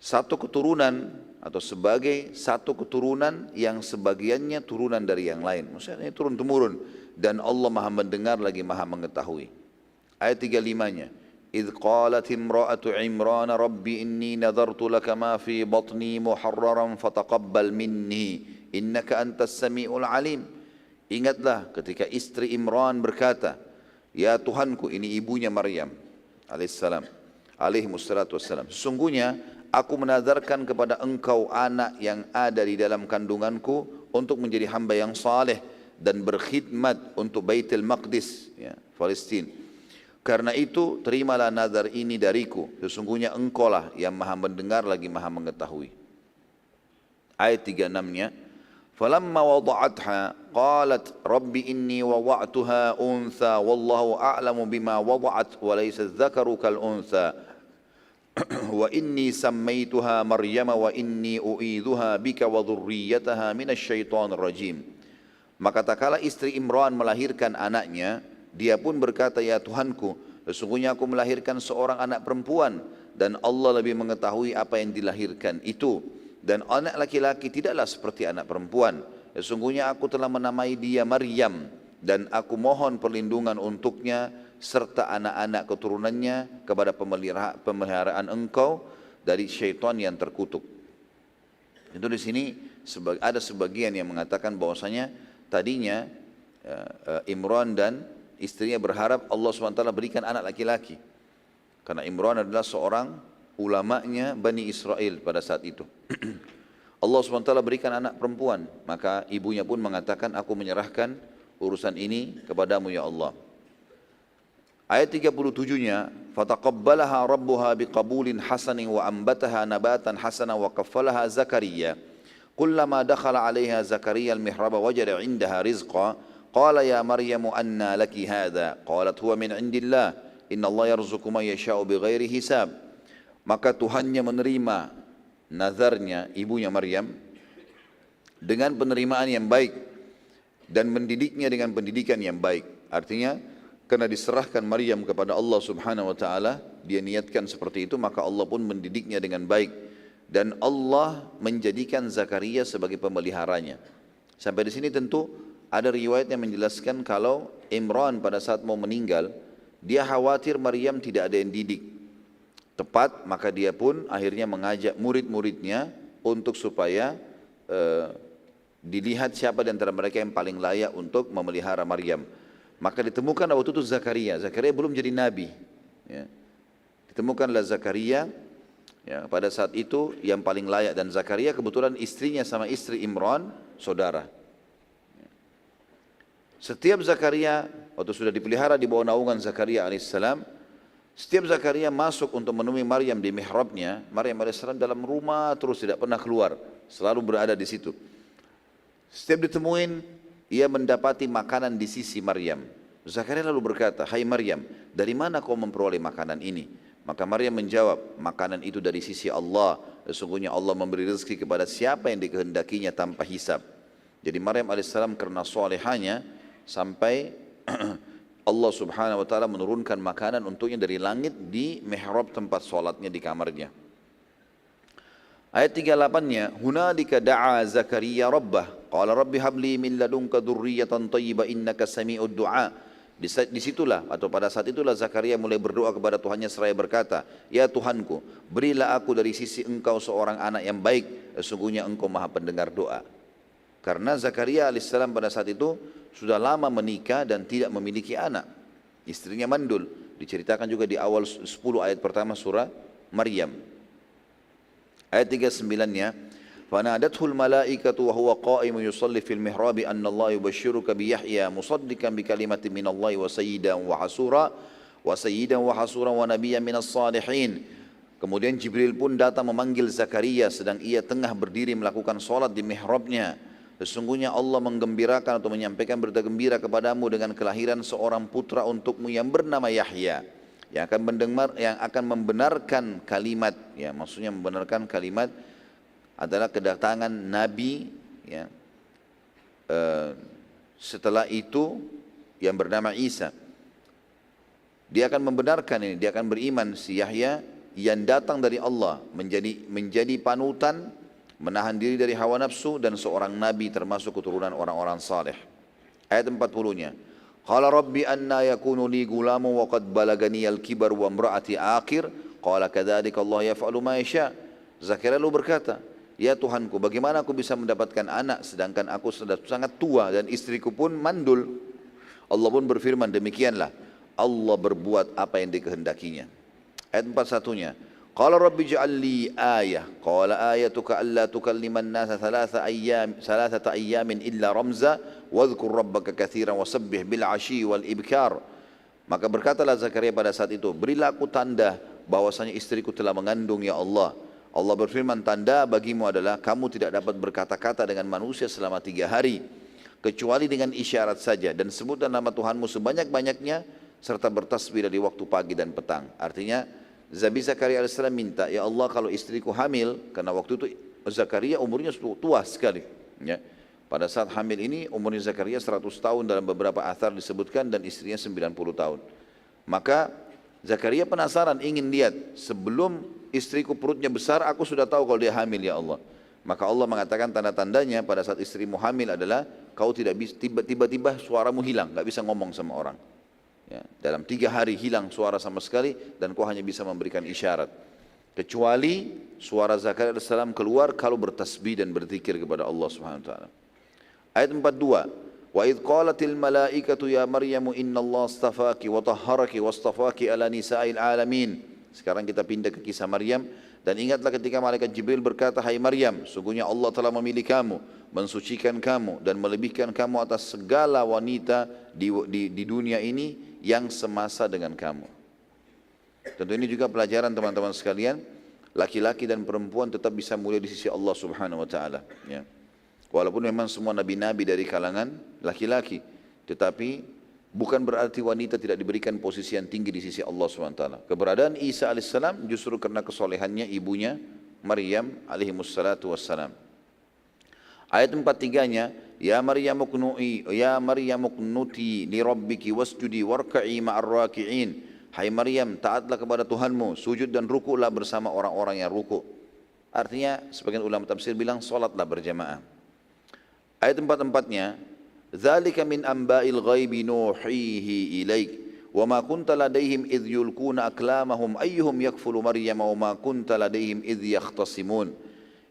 Satu keturunan atau sebagai satu keturunan yang sebagiannya turunan dari yang lain. Maksudnya ini turun-temurun. Dan Allah maha mendengar lagi maha mengetahui. Ayat 35-nya. إِذْ قَالَتِ امْرَأَةُ عِمْرَانَ رَبِّ إِنِّي نَذَرْتُ لَكَ مَا فِي بَطْنِي مُحَرَّرًا فَتَقَبَّلْ مِنِّي إِنَّكَ أَنْتَ السَّمِيعُ الْعَلِيمُ. Ingatlah ketika istri Imran berkata, ya Tuhanku, ini ibunya Maryam alaihissalam, alaihi wassalatu wassalam. Sesungguhnya aku menazarkan kepada engkau anak yang ada di dalam kandunganku untuk menjadi hamba yang saleh dan berkhidmat untuk Baitul Maqdis, ya, Palestina. Karena itu terimalah nazar ini dariku. Sesungguhnya engkaulah yang maha mendengar lagi maha mengetahui. Ayat 36-nya, falamma wada'atha qalat rabbi inni wada'tuha untha wallahu a'lamu bima wada'at wa laysa adh-dhakaru kal untha. Wa inni sammaituha Maryam wa inni u'idhuha bika wa dhurriyyataha minasy syaithanir rajim. Maka tak kala istri Imran melahirkan anaknya, Dia pun berkata, ya Tuhanku, sesungguhnya aku melahirkan seorang anak perempuan dan Allah lebih mengetahui apa yang dilahirkan itu. Dan anak laki-laki tidaklah seperti anak perempuan. Sesungguhnya aku telah menamai dia Maryam dan aku mohon perlindungan untuknya serta anak-anak keturunannya kepada pemeliharaan engkau dari syaitan yang terkutuk. Itu di sini ada sebagian yang mengatakan bahwasanya tadinya Imran dan istrinya berharap Allah SWT berikan anak laki-laki. Karena Imran adalah seorang ulamanya Bani Israel pada saat itu. Allah SWT berikan anak perempuan, maka ibunya pun mengatakan, aku menyerahkan urusan ini kepadamu ya Allah. Ayat 37-nya, fataqabbalaha rabbuha biqabulin hasanin wa ambataha nabatan hasana wa kaffalaha Zakaria. Kullama dakhala 'alaiha Zakaria al-mihraba wajada 'indaha rizqa, qala ya Maryamu anna laki hadha? Qalat huwa min 'indillah, inna Allah yarzuqu man yasha'u bighairi hisab. Maka Tuhannya menerima nazarnya ibunya Maryam dengan penerimaan yang baik dan mendidiknya dengan pendidikan yang baik. Artinya karena diserahkan Maryam kepada Allah Subhanahu wa taala, dia niatkan seperti itu, maka Allah pun mendidiknya dengan baik dan Allah menjadikan Zakaria sebagai pemeliharanya. Sampai di sini tentu ada riwayat yang menjelaskan kalau Imran pada saat mau meninggal, dia khawatir Maryam tidak ada yang didik tepat, maka dia pun akhirnya mengajak murid-muridnya untuk supaya dilihat siapa di antara mereka yang paling layak untuk memelihara Maryam. Maka ditemukan waktu itu Zakaria. Zakaria belum jadi nabi. Ya. Ditemukanlah Zakaria ya, pada saat itu yang paling layak, dan Zakaria kebetulan istrinya sama istri Imran saudara. Setiap Zakaria waktu sudah dipelihara di bawah naungan Zakaria alaihissalam, setiap Zakaria masuk untuk menemui Maryam di mihrabnya, Maryam alaihissalam dalam rumah terus tidak pernah keluar, selalu berada di situ. Setiap ditemuin, ia mendapati makanan di sisi Maryam. Zakaria lalu berkata, hai Maryam, dari mana kau memperoleh makanan ini? Maka Maryam menjawab, makanan itu dari sisi Allah. Sesungguhnya Allah memberi rezeki kepada siapa yang dikehendakinya tanpa hisab. Jadi Maryam alaihissalam karena solehanya sampai Allah Subhanahu wa taala menurunkan makanan untuknya dari langit di mihrab tempat solatnya di kamarnya. Ayat 38-nya, hunalika da'a Zakaria rabbah, qala rabbi habli min ladunka dzurriyyatan thayyibah innaka sami'ud du'a. Disitulah atau pada saat itulah Zakaria mulai berdoa kepada Tuhannya seraya berkata, ya Tuhanku, berilah aku dari sisi engkau seorang anak yang baik, sesungguhnya engkau maha pendengar doa. Karena Zakaria alaihissalam pada saat itu sudah lama menikah dan tidak memiliki anak. Istrinya mandul. Diceritakan juga di awal 10 ayat pertama surah Maryam. Ayat 39-nya, فَنَادَتْهُ الْمَلَائِكَةُ وَهُوَ قَائِمٌ يُصَلِّي فِي الْمِحْرَابِ أَنَّ اللَّهَ يُبَشِّرُكَ بِيَحْيَى مُصَدِّقًا بِكَلِمَةٍ مِّنَ اللَّهِ وَسَيِّدًا وَحَصُورًا وَنَبِيًّا مِّنَ الصَّالِحِينَ. Kemudian Jibril pun datang memanggil Zakaria sedang ia tengah berdiri melakukan solat di mihrabnya. Sesungguhnya Allah menggembirakan atau menyampaikan berita gembira kepadamu dengan kelahiran seorang putra untukmu yang bernama Yahya, yang akan membenarkan kalimat, ya maksudnya membenarkan kalimat adalah kedatangan Nabi, ya. Setelah itu yang bernama Isa, dia akan membenarkan ini, dia akan beriman si Yahya yang datang dari Allah menjadi panutan, menahan diri dari hawa nafsu dan seorang nabi termasuk keturunan orang-orang saleh. Ayat 40-nya, qala rabbi anna yakunu li gulamu wa qad balagani al-kibar wa imra'ati akhir, qala kadzalika Allah yaf'alu ma yasha. Zakaria lalu berkata, ya Tuhanku, bagaimana aku bisa mendapatkan anak sedangkan aku sudah sangat tua dan istriku pun mandul. Allah pun berfirman, demikianlah Allah berbuat apa yang dikehendakinya. Ayat 41-nya, qala rabbi ij'al li ayah, qala ayatuka alla tukalliman nasa thalathata ayyamin illa ramza wadhkur rabbaka katsiran wasabbih bil 'ashyi wal ibkar. Maka berkatalah Zakaria pada saat itu, berilah aku tanda bahwasanya istriku telah mengandung ya Allah. Allah berfirman, tanda bagimu adalah kamu tidak dapat berkata-kata dengan manusia selama 3 hari kecuali dengan isyarat saja, dan sebutlah nama Tuhanmu sebanyak-banyaknya serta bertasbih dari waktu pagi dan petang. Artinya Zakaria alaihissalam minta, ya Allah kalau istriku hamil, karena waktu itu Zakaria umurnya tua sekali, ya. Pada saat hamil ini umurnya Zakaria 100 tahun dalam beberapa athar disebutkan dan istrinya 90 tahun. Maka Zakaria penasaran ingin lihat, sebelum istriku perutnya besar aku sudah tahu kalau dia hamil ya Allah. Maka Allah mengatakan tanda-tandanya pada saat istrimu hamil adalah kau tidak bisa tiba-tiba suaramu hilang, nggak bisa ngomong sama orang. Ya, dalam 3 hari hilang suara sama sekali dan kau hanya bisa memberikan isyarat. Kecuali suara Zakaria AS keluar kalau bertasbih dan berzikir kepada Allah Subhanahu wa taala. Ayat 42. Wa idh qalatil malaikatu ya Maryamu innallaha astafaki wa tahharaki wastafaki ala nisa'il alamin. Sekarang kita pindah ke kisah Maryam dan ingatlah ketika malaikat Jibril berkata, hai Maryam, sungguhnya Allah telah memilih kamu, mensucikan kamu dan melebihkan kamu atas segala wanita di dunia ini yang semasa dengan kamu. Tentu ini juga pelajaran teman-teman sekalian, laki-laki dan perempuan tetap bisa mulia di sisi Allah Subhanahu wa taala, ya. Walaupun memang semua nabi-nabi dari kalangan laki-laki, tetapi bukan berarti wanita tidak diberikan posisi yang tinggi di sisi Allah SWT. Keberadaan Isa AS justru karena kesolehannya ibunya Maryam alaihissalatu wassalam. Ayat 43-nya, Ya Maryam uqnuti li rabbiki wasjudi warka'i ma'ar raki'in. Hai Maryam, taatlah kepada Tuhanmu, sujud dan rukuklah bersama orang-orang yang rukuk. Artinya, sebagian ulama tafsir bilang, salatlah berjamaah. Ayat 44-nya, Dzalika min amba'il ghaibi nuhihi ilaik wa ma kunta ladaihim idh yulquna aklamahum ayyuhum yakfulu Maryam wa ma kunta ladaihim idh yakhtasimun.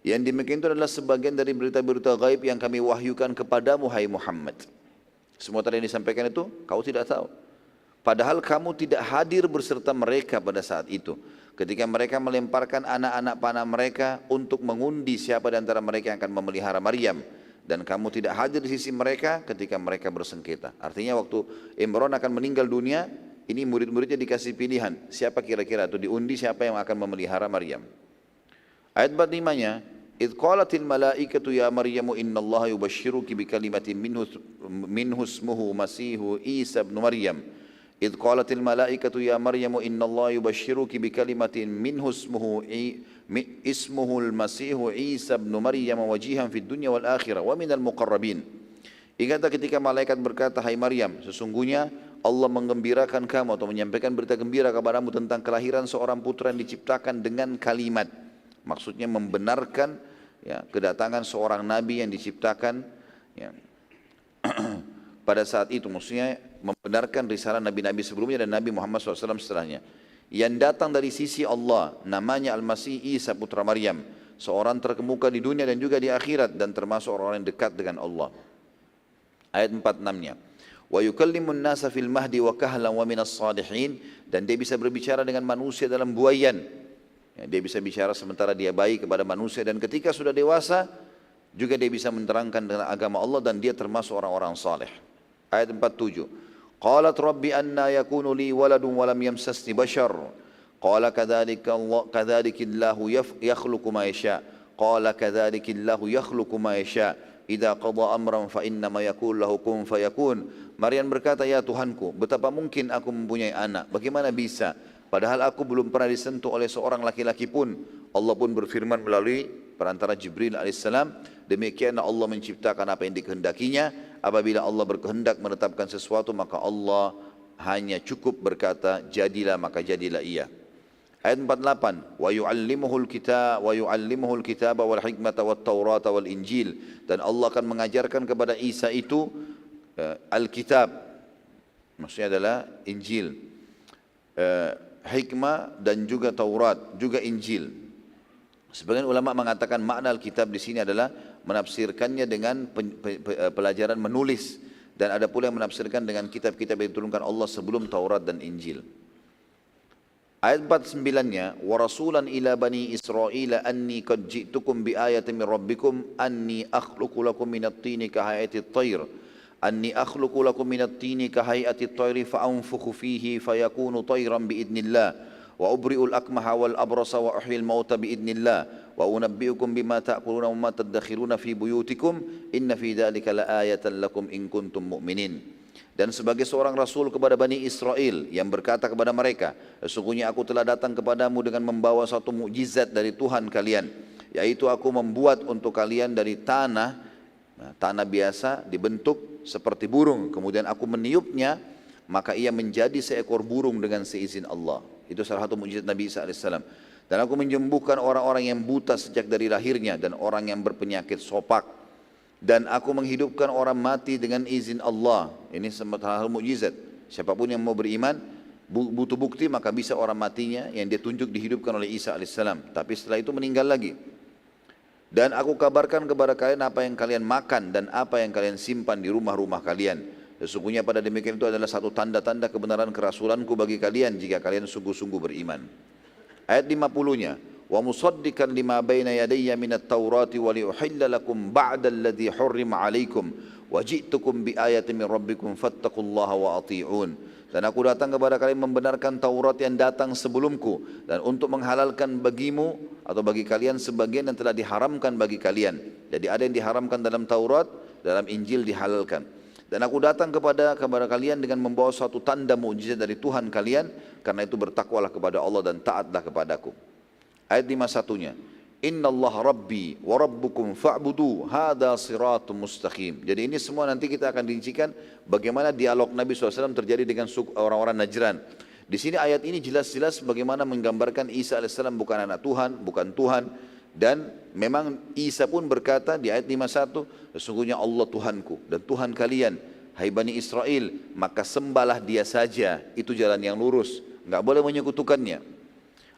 Yang demikian itu adalah sebagian dari berita-berita gaib yang kami wahyukan kepadamu hai Muhammad. Semua tadi yang disampaikan itu kau tidak tahu. Padahal kamu tidak hadir berserta mereka pada saat itu. Ketika mereka melemparkan anak-anak panah mereka untuk mengundi siapa di antara mereka yang akan memelihara Maryam. Dan kamu tidak hadir di sisi mereka ketika mereka bersengketa. Artinya waktu Imran akan meninggal dunia, ini murid-muridnya dikasih pilihan. Siapa kira-kira itu diundi siapa yang akan memelihara Maryam. Ayat 45-nya, Idh qalatil malaikatu ya Maryamu innallaha yubashshiruki bikalimatin minhu ismuhu Masihu Isa ibn Maryam. Idh qalatil malaikatu ya Maryamu innallaha yubashshiruki bikalimatin minhu ismuhul Masihu Isa ibn Maryam wajihan fid dunya wal akhirah wa minal muqarrabin. Ingatlah ketika malaikat berkata, hai Maryam, sesungguhnya Allah menggembirakan kamu atau menyampaikan berita gembira kepadamu tentang kelahiran seorang putra yang diciptakan dengan kalimat. Maksudnya membenarkan ya, kedatangan seorang nabi yang diciptakan ya, pada saat itu. Maksudnya membenarkan risalah nabi-nabi sebelumnya dan Nabi Muhammad SAW setelahnya. Yang datang dari sisi Allah, namanya Al-Masih Isa putra Maryam, seorang terkemuka di dunia dan juga di akhirat dan termasuk orang-orang yang dekat dengan Allah. Ayat 46-nya, wa yukallimun nasa fil mahdi wa kahlan wa minas salihin, dan dia bisa berbicara dengan manusia dalam buaian. Ya, dia bisa bicara sementara dia baik kepada manusia dan ketika sudah dewasa juga dia bisa menerangkan dengan agama Allah dan dia termasuk orang-orang saleh. Ayat 47. Qalat rabbi anna yakunu li waladun wa lam yamsasni bashar. Qala kadzalika yakhluqu ma yasha. Qala kadzalika yakhluqu ma yasha. Idza qada amran fa innama yaqulu lahu kun fayakun. Maryam berkata, ya Tuhanku, betapa mungkin aku mempunyai anak? Bagaimana bisa? Padahal aku belum pernah disentuh oleh seorang laki-laki pun. Allah pun berfirman melalui perantara Jibril alaihissalam, demikianlah Allah menciptakan apa yang dikehendakinya. Apabila Allah berkehendak menetapkan sesuatu, maka Allah hanya cukup berkata, jadilah, maka jadilah ia. Ayat 48, wa yu'allimuhul kitaba wal hikmata wat taurata wal injil, dan Allah akan mengajarkan kepada Isa itu Alkitab, maksudnya adalah Injil, hikmah dan juga Taurat, juga Injil. Sebagian ulama mengatakan makna Alkitab di sini adalah menafsirkannya dengan pelajaran menulis, dan ada pula yang menafsirkan dengan kitab-kitab yang diturunkan Allah sebelum Taurat dan Injil. Ayat 49-nya, wa rasulan ila bani Israil anni qad ji'tukum bi ayatin min rabbikum anni akhluqu lakum minat tini ka hayati at-tayr anni akhluqu lakum minat tini ka hayati at-tayr fa anfukhu fihi fayakunu tayran bi idznillah wa ubri'ul akmaha wal abrasa wa uhyil mauta bi idznillah wa unabbi'ukum bima ta'kuluna wa ma tadakhiruna fi buyutikum inna fi dzalika laayatan lakum in kuntum mu'minin. Dan sebagai seorang rasul kepada Bani Israel yang berkata kepada mereka, sesungguhnya aku telah datang kepadamu dengan membawa satu mukjizat dari Tuhan kalian, yaitu aku membuat untuk kalian dari tanah Nah, tanah biasa dibentuk seperti burung, kemudian aku meniupnya, maka ia menjadi seekor burung dengan seizin Allah. Itu salah satu mukjizat Nabi Isa alaihissalam. Dan aku menyembuhkan orang-orang yang buta sejak dari lahirnya dan orang yang berpenyakit sopak. Dan aku menghidupkan orang mati dengan izin Allah. Ini salah satu mukjizat. Siapapun yang mau beriman, butuh bukti, maka bisa orang matinya yang dia tunjuk dihidupkan oleh Isa alaihissalam. Tapi setelah itu meninggal lagi. Dan aku kabarkan kepada kalian apa yang kalian makan dan apa yang kalian simpan di rumah-rumah kalian. Sesungguhnya pada demikian itu adalah satu tanda-tanda kebenaran kerasulanku bagi kalian jika kalian sungguh-sungguh beriman. Ayat 50-nya, wa musaddiqan lima baina yadayya minat taurati wa liuhilla lakum ba'da alladhi hurrima alaikum wa ji'tukum bi ayatin min rabbikum fattaqullaha wa ati'un. Dan aku datang kepada kalian membenarkan Taurat yang datang sebelumku dan untuk menghalalkan bagimu atau bagi kalian sebagian yang telah diharamkan bagi kalian. Jadi ada yang diharamkan dalam Taurat, dalam Injil dihalalkan. Dan aku datang kepada kalian dengan membawa suatu tanda mukjizat dari Tuhan kalian, karena itu bertakwalah kepada Allah dan taatlah kepadaku. Ayat 51-nya, Inna Allah Rabbi wa Rabbukum fa'budu hadha siratum mustaqim. Jadi ini semua nanti kita akan diincikan bagaimana dialog Nabi SAW terjadi dengan orang-orang Najran. Di sini ayat ini jelas-jelas bagaimana menggambarkan Isa AS bukan anak Tuhan, bukan Tuhan. Dan memang Isa pun berkata di ayat 51, sesungguhnya Allah Tuhanku dan Tuhan kalian, hai Bani Israel, maka sembahlah dia saja, itu jalan yang lurus, enggak boleh menyekutukannya.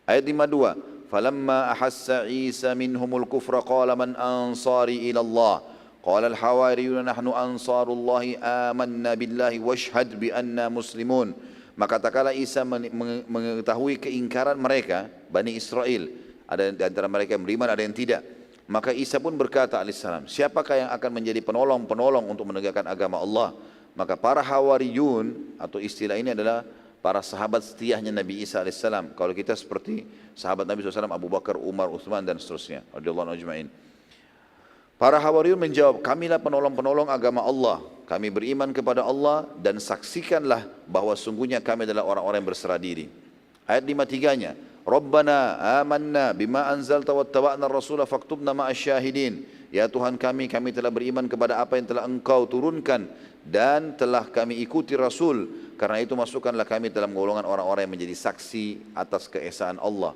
Ayat 52, فلما أحس عيسى منهم الكفر قال من أنصاري إلى الله قال الحواريون نحن أنصار الله آمنا بالله واشهد بأننا مسلمون. Maka tatkala Isa mengetahui keingkaran mereka, Bani Israel, ada di antara mereka yang beriman, ada yang tidak, maka Isa pun berkata alaihissalam, siapakah yang akan menjadi penolong-penolong untuk menegakkan agama Allah? Maka para Hawariyun, atau istilah ini adalah para sahabat setiahnya Nabi Isa alaihissalam. Kalau kita seperti sahabat Nabi SAW, Abu Bakar, Umar, Uthman dan seterusnya, radhiyallahu anhum ajma'in. Para Hawariyun menjawab, kamilah penolong-penolong agama Allah. Kami beriman kepada Allah dan saksikanlah bahwa sungguhnya kami adalah orang-orang yang berserah diri. Ayat 53-nya, Rabbana amanna bima anzalta wattaba'na ar-rasula faktubna ma'asyahidin. Ya Tuhan kami telah beriman kepada apa yang telah Engkau turunkan dan telah kami ikuti Rasul. Karena itu masukkanlah kami dalam golongan orang-orang yang menjadi saksi atas keesaan Allah.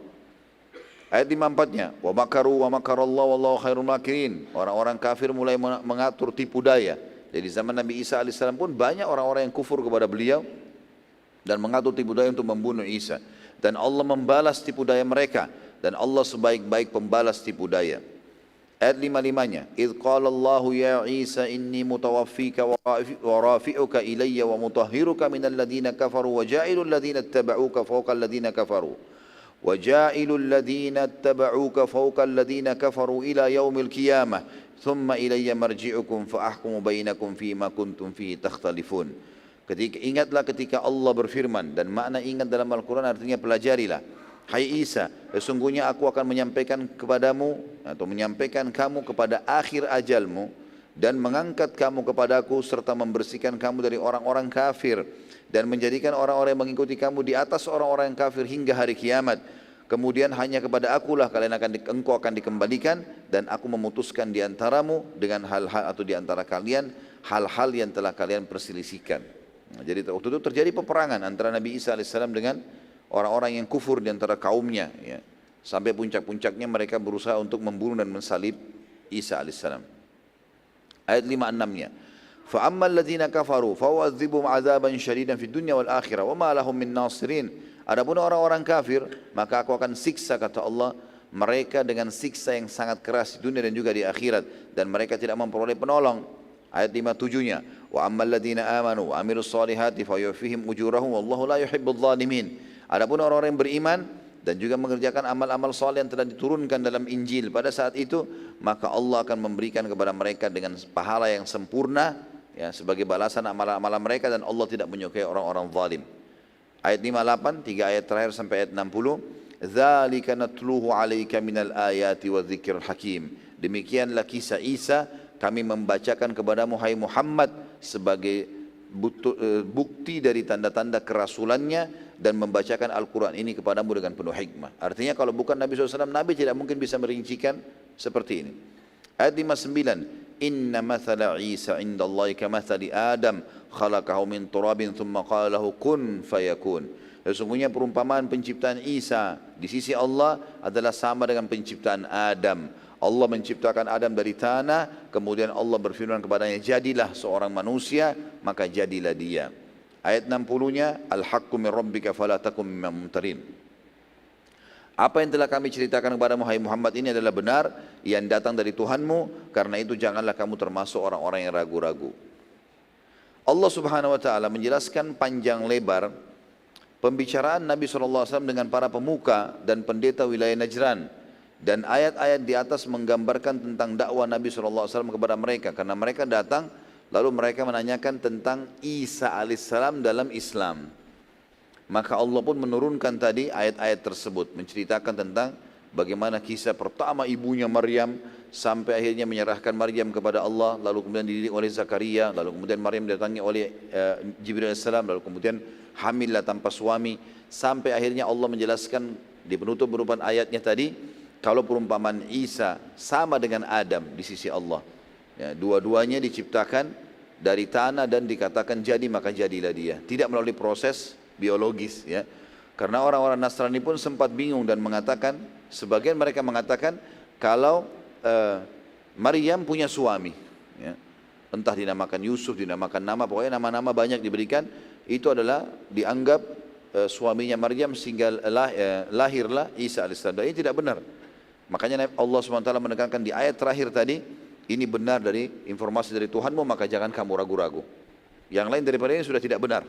Ayat 54-nya, wa makaru wa makarallahu wallahu khairul makirin. Orang-orang kafir mulai mengatur tipu daya. Jadi zaman Nabi Isa alaihissalam pun banyak orang-orang yang kufur kepada beliau dan mengatur tipu daya untuk membunuh Isa. Dan Allah membalas tipu daya mereka, dan Allah sebaik-baik pembalas tipu daya. Ayat 55-nya, idh qala Allahu ya Isa inni mutawaffika wa rafi'uka ilayya wa mutahhiruka minal ladhina kafaru wa ja'ilul ladhina ittaba'uka fawqa alladhina kafaru wa ja'ilul ladhina ittaba'uka fawqa alladhina kafaru ila yaumil qiyamah thumma ilayya marji'ukum fa ahkumu bainakum fima kuntum fihi takhtalifun. Ingatlah ketika Allah berfirman, dan makna ingat dalam Al-Quran artinya pelajarilah. Hai Isa, sesungguhnya aku akan menyampaikan kepadamu atau menyampaikan kamu kepada akhir ajalmu dan mengangkat kamu kepadaku serta membersihkan kamu dari orang-orang kafir dan menjadikan orang-orang yang mengikuti kamu di atas orang-orang yang kafir hingga hari kiamat. Kemudian hanya kepada akulah engkau akan dikembalikan dan aku memutuskan di antaramu dengan hal-hal atau di antara kalian hal-hal yang telah kalian perselisihkan. Nah, jadi waktu itu terjadi peperangan antara Nabi Isa alaihissalam dengan orang-orang yang kufur di antara kaumnya, ya. Sampai puncak-puncaknya mereka berusaha untuk membunuh dan mensalib Isa alaihissalam. Ayat 56-nya, فَأَمَّا الَّذِينَ كَفَرُوا فَوَعَذِّبُهُمْ عَذَابًا شَدِيدًا فِي الدُّنْيَا وَالْآخِرَةِ وَمَا لَهُمْ مِنْ نَاصِرِينَ. Adapun orang-orang kafir, maka aku akan siksa, kata Allah, mereka dengan siksa yang sangat keras di dunia dan juga di akhirat, dan mereka tidak memperoleh penolong. Ayat 57-nya, وَأَمَّا الَّذِينَ آمَنُوا وَعَمِلُوا الصَّالِحَاتِ فَيُوَفِّيهِمْ أُجُورَهُمْ وَاللَّهُ لَا يُحِبُّ الظَّالِمِينَ. Adapun orang-orang yang beriman dan juga mengerjakan amal-amal saleh yang telah diturunkan dalam Injil pada saat itu, maka Allah akan memberikan kepada mereka dengan pahala yang sempurna, ya, sebagai balasan amal-amal mereka, dan Allah tidak menyukai orang-orang zalim. Ayat 58, 3 ayat terakhir sampai ayat 60, dzalika natluhu 'alaika minal ayati wadh-dzikril hakim. Demikianlah kisah Isa kami membacakan kepadamu hai Muhammad sebagai bukti dari tanda-tanda kerasulannya dan membacakan Al-Quran ini kepadamu dengan penuh hikmah. Artinya kalau bukan Nabi SAW, Nabi tidak mungkin bisa merincikan seperti ini. Ayat 59, inna mathala Isa indallahi kamathali Adam khalaqahu min turabin thumma qala lahu kun fayakun. Sesungguhnya perumpamaan penciptaan Isa di sisi Allah adalah sama dengan penciptaan Adam. Allah menciptakan Adam dari tanah, kemudian Allah berfirman kepadanya, jadilah seorang manusia, maka jadilah dia. Ayat 60-nya, Al-haqqu min rabbika fala takum mimman mumtarin. Apa yang telah kami ceritakan kepada Muhammad ini adalah benar, yang datang dari Tuhanmu, karena itu janganlah kamu termasuk orang-orang yang ragu-ragu. Allah Subhanahu wa taala menjelaskan panjang lebar pembicaraan Nabi SAW dengan para pemuka dan pendeta wilayah Najran, dan ayat-ayat di atas menggambarkan tentang dakwah Nabi SAW kepada mereka, karena mereka datang lalu mereka menanyakan tentang Isa alaihissalam dalam Islam. Maka Allah pun menurunkan tadi ayat-ayat tersebut menceritakan tentang bagaimana kisah pertama ibunya Maryam sampai akhirnya menyerahkan Maryam kepada Allah, lalu kemudian dididik oleh Zakaria, lalu kemudian Maryam didatangi oleh Jibril alaihissalam, lalu kemudian hamillah tanpa suami, sampai akhirnya Allah menjelaskan di penutup berupa ayatnya tadi kalau perumpamaan Isa sama dengan Adam di sisi Allah. Ya, dua-duanya diciptakan dari tanah dan dikatakan jadi maka jadilah dia, tidak melalui proses biologis, ya. Karena orang-orang Nasrani pun sempat bingung dan mengatakan, sebagian mereka mengatakan kalau Maryam punya suami, ya. Entah dinamakan Yusuf, dinamakan nama, pokoknya nama-nama banyak diberikan, itu adalah dianggap suaminya Maryam sehingga lahirlah Isa alaihissalam. Ini tidak benar. Makanya Allah SWT menekankan di ayat terakhir tadi, ini benar dari informasi dari Tuhanmu, maka jangan kamu ragu-ragu. Yang lain daripada ini sudah tidak benar.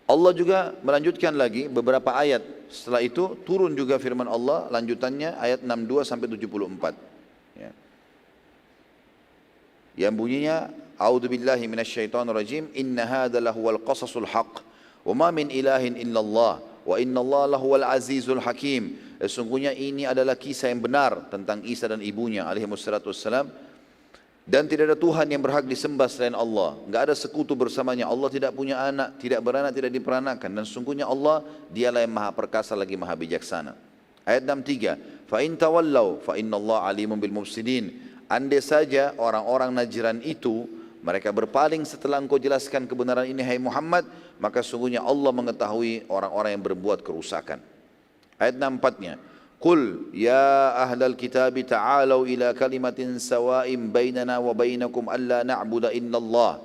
Allah juga melanjutkan lagi beberapa ayat. Setelah itu turun juga firman Allah lanjutannya ayat 62 sampai 74. Ya. Yang bunyinya A'udzubillahi minasyaitonirrajim, inna hadza lahuwal qasasul haqq wa ma min ilahin illallah wa innallaha lahuwal azizul hakim. Sesungguhnya ini adalah kisah yang benar tentang Isa dan ibunya alaihi wassalatu wassalam. Dan tidak ada Tuhan yang berhak disembah selain Allah. Enggak ada sekutu bersamanya. Allah tidak punya anak, tidak beranak, tidak diperanakan. Dan sungguhnya Allah, dialah yang maha perkasa lagi maha bijaksana. Ayat 63. Fa in tawallau fa innallaha alimun bil mufsidin. Andai saja orang-orang Najran itu mereka berpaling setelah engkau jelaskan kebenaran ini hai Muhammad, maka sungguhnya Allah mengetahui orang-orang yang berbuat kerusakan. Ayat 64-nya. Qul ya ahlal kitabi ta'alau ila kalimatin sawa'in bainana wa bainakum alla na'budu illallah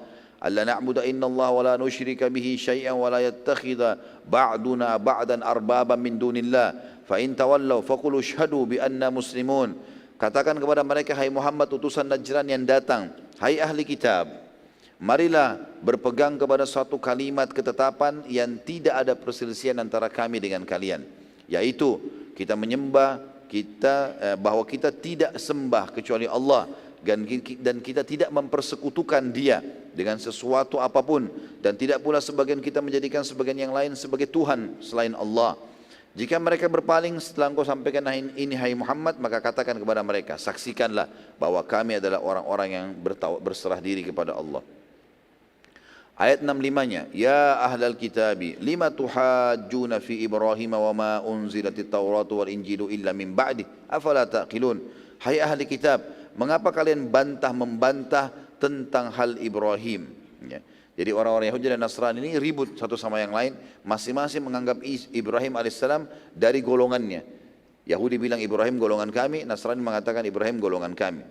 wa la nusyrika bihi syai'an wa la yattakhidha ba'duna ba'dan arbaban min dunillah fa in tawallaw faqulu ashhadu bi anna muslimun. Katakan kepada mereka, hai Muhammad utusan Najran yang datang, hai ahli kitab, marilah berpegang kepada suatu kalimat ketetapan yang tidak ada perselisihan antara kami dengan kalian, yaitu kita menyembah bahwa kita tidak sembah kecuali Allah, dan kita tidak mempersekutukan dia dengan sesuatu apapun, dan tidak pula sebagian kita menjadikan sebagian yang lain sebagai Tuhan selain Allah. Jika mereka berpaling setelah engkau sampaikan ini hai Muhammad, maka katakan kepada mereka, saksikanlah bahwa kami adalah orang-orang yang berserah diri kepada Allah. Ayat 65-nya, ya ahlal kitabi lima tuhajjuna fi Ibrahim wa ma unzilatit Tauratu wal Injilu illa min ba'di afala taqilun. Hai ahli kitab, mengapa kalian membantah tentang hal Ibrahim? Ya. Jadi orang-orang Yahudi dan Nasrani ini ribut satu sama yang lain, masing-masing menganggap Ibrahim alaihissalam dari golongannya. Yahudi bilang Ibrahim golongan kami, Nasrani mengatakan Ibrahim golongan kami.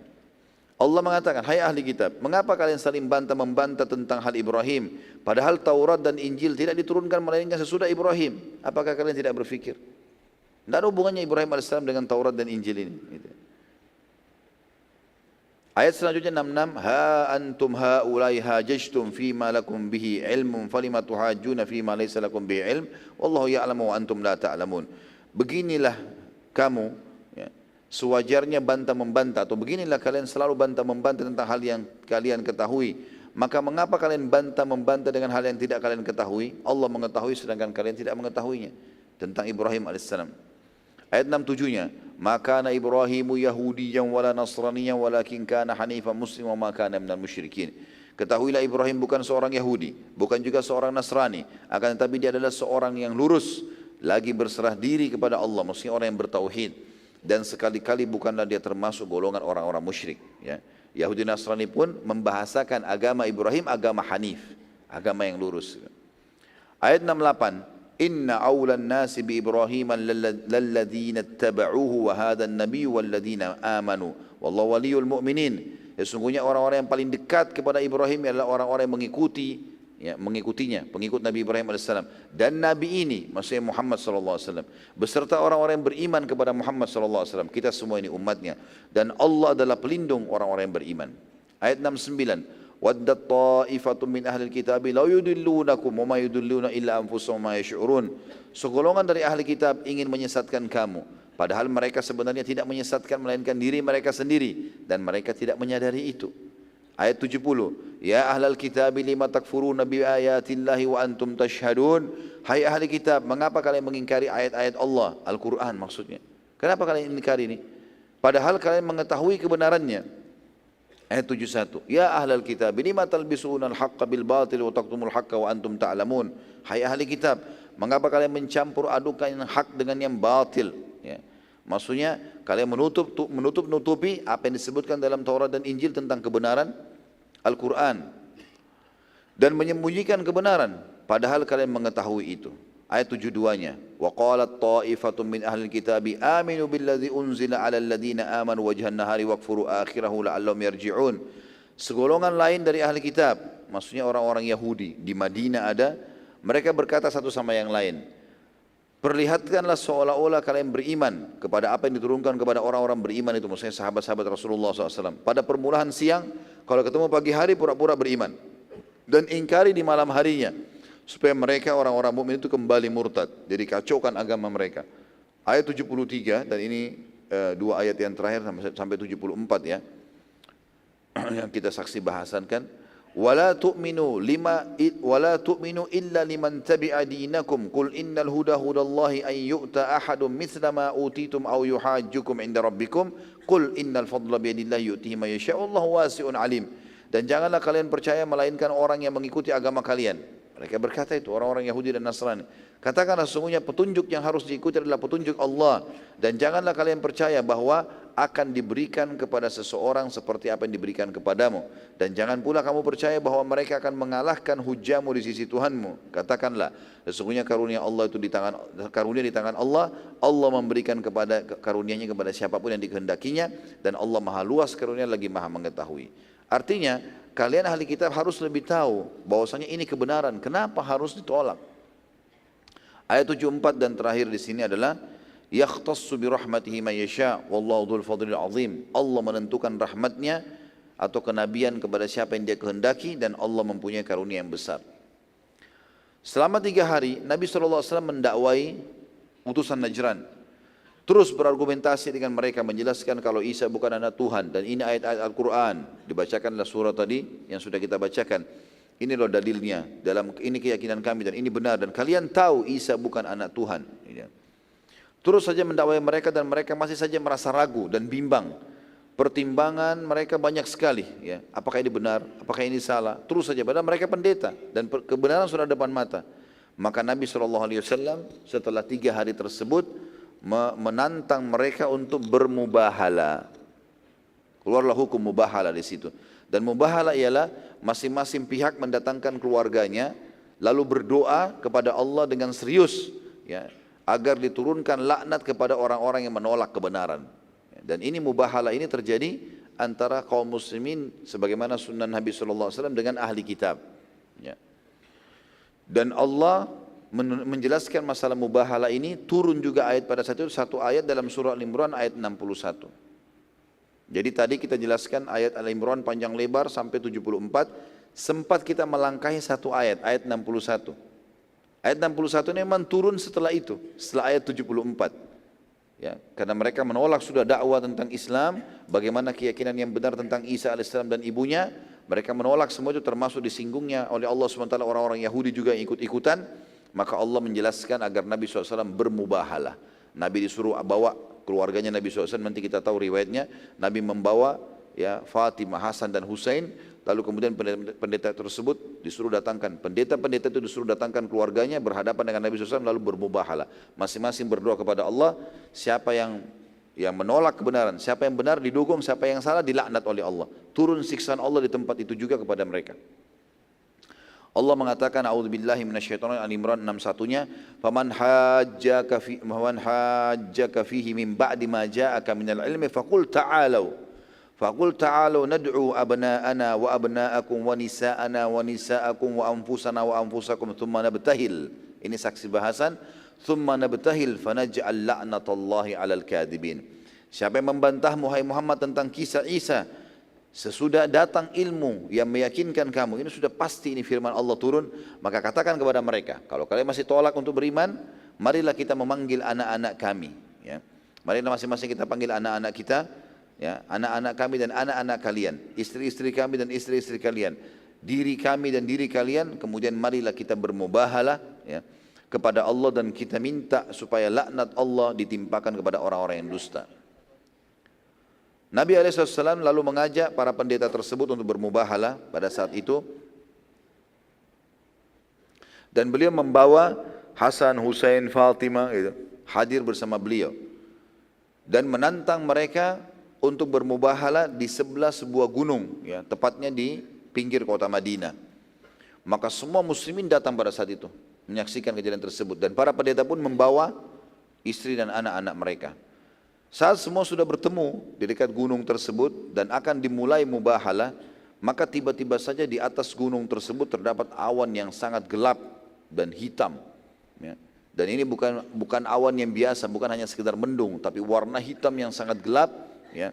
Allah mengatakan, hai ahli kitab, mengapa kalian saling membantah tentang hal Ibrahim? Padahal Taurat dan Injil tidak diturunkan melainkan sesudah Ibrahim. Apakah kalian tidak berfikir? Tidak ada hubungannya Ibrahim AS dengan Taurat dan Injil ini. Ayat selanjutnya 66, ha antum haulai hajajtum fima lakum bihi ilmun falima tuhajjuna fima laysa lakum bihi ilm wallahu ya'lamu wa antum la ta'lamun. Beginilah kamu, ya, sewajarnya bantah-membantah, atau beginilah kalian selalu bantah-membantah tentang hal yang kalian ketahui. Maka mengapa kalian bantah-membantah dengan hal yang tidak kalian ketahui? Allah mengetahui sedangkan kalian tidak mengetahuinya. Tentang Ibrahim alaihissalam. Ayat 67-nya, maka kana Ibrahimu Yahudiyan wala Nasraniyan walakin kana hanifan muslim wa ma kana minal musyrikin. Ketahuilah Ibrahim bukan seorang Yahudi, bukan juga seorang Nasrani, akan tetapi dia adalah seorang yang lurus, lagi berserah diri kepada Allah, maksudnya orang yang bertauhid. dan sekali-kali bukanlah dia termasuk golongan orang-orang musyrik. Ya. Yahudi Nasrani pun membahasakan agama Ibrahim agama Hanif, agama yang lurus. Ayat 68, Inna awlan nasi bi Ibrahim lalladzina ittaba'uhu wa hadha an-nabiy walladzina amanu wallahu waliyul mu'minin. Sesungguhnya orang-orang yang paling dekat kepada Ibrahim adalah orang-orang yang mengikutinya, pengikut Nabi Ibrahim AS. Dan Nabi ini, maksudnya Muhammad SAW, beserta orang-orang yang beriman kepada Muhammad SAW. Kita semua ini umatnya. Dan Allah adalah pelindung orang-orang yang beriman. Ayat 69, Waddat ta'ifatun min ahli kitabi la yudillunakum wa ma yudilluna illa anfusahum ma yash'urun. Segolongan dari ahli kitab ingin menyesatkan kamu, padahal mereka sebenarnya tidak menyesatkan melainkan diri mereka sendiri dan mereka tidak menyadari itu. Ayat 70, Ya ahlal kitab lima takfuruna bi ayatillahi wa antum tashhadun. Hai ahli kitab, mengapa kalian mengingkari ayat-ayat Allah, Al-Quran maksudnya. Kenapa kalian ingkari ini? Padahal kalian mengetahui kebenarannya. Ayat 71, Ya ahlal kitab lima talbisuna al-haqqa bil batil wa taqtumul haqqa wa antum ta'lamun. Hai ahli kitab, mengapa kalian mencampur adukan hak dengan yang batil? Ya. Maksudnya kalian menutup-nutupi apa yang disebutkan dalam Taurat dan Injil tentang kebenaran Al-Quran dan menyembunyikan kebenaran padahal kalian mengetahui itu. Ayat 72-nya, wa qalat ta'ifatun min ahli kitabi aminu billadzi unzila 'alal ladzina amanu wajhan nahari wakfuru akhirahu la'allahum yarji'un. Segolongan lain dari ahli kitab, maksudnya orang-orang Yahudi di Madinah ada, mereka berkata satu sama yang lain, perlihatkanlah seolah-olah kalian beriman kepada apa yang diturunkan kepada orang-orang beriman itu, maksudnya sahabat-sahabat Rasulullah SAW. Pada permulaan siang, kalau ketemu pagi hari pura-pura beriman, dan ingkari di malam harinya, supaya mereka orang-orang mukmin itu kembali murtad, jadi kacaukan agama mereka. Ayat 73, dan ini dua ayat yang terakhir sampai 74 ya, yang kita saksi bahasankan. ولا تؤمنوا إلا لمن تبع دينكم قل إن الهدى هدى الله أن يؤتى أحد مثل ما أوتيتم أو يحاجكم عند ربكم قل إن الفضل بيد الله يؤتيه من يشاء والله واسع عليم. Dan janganlah kalian percaya melainkan orang yang mengikuti agama kalian. Mereka berkata itu orang-orang Yahudi dan Nasrani. Katakanlah sesungguhnya petunjuk yang harus diikuti adalah petunjuk Allah. Dan janganlah kalian percaya bahwa akan diberikan kepada seseorang seperti apa yang diberikan kepadamu. Dan jangan pula kamu percaya bahwa mereka akan mengalahkan hujahmu di sisi Tuhanmu. Katakanlah sesungguhnya karunia Allah itu di tangan Allah. Allah memberikan karunia-Nya kepada siapapun yang dikehendakinya. Dan Allah maha luas karunia lagi maha mengetahui. Artinya kalian ahli kitab harus lebih tahu bahwasanya ini kebenaran. Kenapa harus ditolak? Ayat 74 dan terakhir di sini adalah yakhtassu bi rahmatihi man yasha wallahu dzul fadlil azim. Allah menentukan rahmatnya atau kenabian kepada siapa yang dia kehendaki dan Allah mempunyai karunia yang besar. Selama 3 hari Nabi SAW mendakwai utusan Najran. Terus berargumentasi dengan mereka menjelaskan kalau Isa bukan anak Tuhan dan ini ayat-ayat Al-Quran. Dibacakanlah surah tadi yang sudah kita bacakan. Ini loh dalilnya, ini keyakinan kami dan ini benar dan kalian tahu Isa bukan anak Tuhan. Terus saja mendakwai mereka dan mereka masih saja merasa ragu dan bimbang. Pertimbangan mereka banyak sekali. Ya. Apakah ini benar? Apakah ini salah? Terus saja, padahal mereka pendeta dan kebenaran sudah depan mata. Maka Nabi SAW setelah 3 hari tersebut menantang mereka untuk bermubahala. Keluarlah hukum mubahala di situ. Dan mubahala ialah masing-masing pihak mendatangkan keluarganya lalu berdoa kepada Allah dengan serius ya, agar diturunkan laknat kepada orang-orang yang menolak kebenaran. Dan ini mubahala ini terjadi antara kaum muslimin sebagaimana sunnah Nabi SAW dengan ahli kitab ya. Dan Allah menjelaskan masalah mubahala ini turun juga ayat pada satu ayat dalam surah Al-Imran ayat 61. Jadi tadi kita jelaskan ayat Al-Imran panjang lebar sampai 74, sempat kita melangkahi satu ayat 61. Ayat 61 ini memang turun setelah itu, setelah ayat 74. Ya, karena mereka menolak sudah dakwah tentang Islam, bagaimana keyakinan yang benar tentang Isa alaihissalam dan ibunya, mereka menolak semua itu termasuk disinggungnya oleh Allah SWT orang-orang Yahudi juga yang ikut-ikutan, maka Allah menjelaskan agar Nabi SAW bermubahalah. Nabi disuruh bawa keluarganya Nabi SAW, nanti kita tahu riwayatnya, Nabi membawa ya Fatimah, Hasan dan Husain, lalu kemudian pendeta tersebut disuruh datangkan, pendeta-pendeta itu disuruh datangkan keluarganya berhadapan dengan Nabi SAW lalu bermubahalah. Masing-masing berdoa kepada Allah, siapa yang yang menolak kebenaran. Siapa yang benar didukung, siapa yang salah dilaknat oleh Allah. Turun siksaan Allah di tempat itu juga kepada mereka. Allah mengatakan, a'udzubillahi minasyaitonir rajim, Al-Imran 61-nya, "Faman hajjaka fihi min ba'di ma ja'aka minal ilmi faqul ta'alu nad'u abna'ana wa abna'akum wa nisa'ana wa nisa'akum wa anfusana wa anfusakum thumma nabtahil." Ini saksi bahasan. "Thumma nabtahil fanaj'al la'natallahi 'alal kadhibin." Siapa yang membantahmu hai Muhammad tentang kisah Isa sesudah datang ilmu yang meyakinkan kamu, ini sudah pasti ini firman Allah turun, maka katakan kepada mereka, kalau kalian masih tolak untuk beriman, marilah kita memanggil anak-anak kami, ya. Marilah masing-masing kita panggil anak-anak kita, ya, anak-anak kami dan anak-anak kalian, istri-istri kami dan istri-istri kalian, diri kami dan diri kalian, kemudian marilah kita bermubahalah, ya, kepada Allah dan kita minta supaya laknat Allah ditimpakan kepada orang-orang yang dusta. Nabi SAW lalu mengajak para pendeta tersebut untuk bermubahalah pada saat itu. Dan beliau membawa Hasan, Husain, Fatimah gitu, hadir bersama beliau. Dan menantang mereka untuk bermubahalah di sebelah sebuah gunung, ya, tepatnya di pinggir kota Madinah. Maka semua muslimin datang pada saat itu menyaksikan kejadian tersebut. Dan para pendeta pun membawa istri dan anak-anak mereka. Saat semua sudah bertemu di dekat gunung tersebut dan akan dimulai mubahalah, maka tiba-tiba saja di atas gunung tersebut terdapat awan yang sangat gelap dan hitam, ya. Dan ini bukan awan yang biasa, bukan hanya sekedar mendung, tapi warna hitam yang sangat gelap, ya.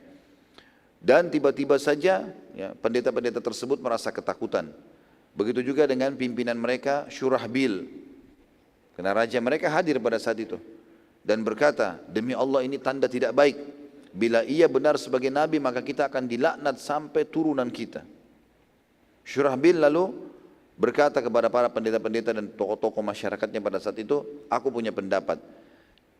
Dan tiba-tiba saja, ya, pendeta-pendeta tersebut merasa ketakutan. Begitu juga dengan pimpinan mereka Syurahbil, karena raja mereka hadir pada saat itu. Dan berkata, demi Allah ini tanda tidak baik. Bila ia benar sebagai Nabi maka kita akan dilaknat sampai turunan kita. Syurahbil lalu berkata kepada para pendeta-pendeta dan tokoh-tokoh masyarakatnya pada saat itu, aku punya pendapat.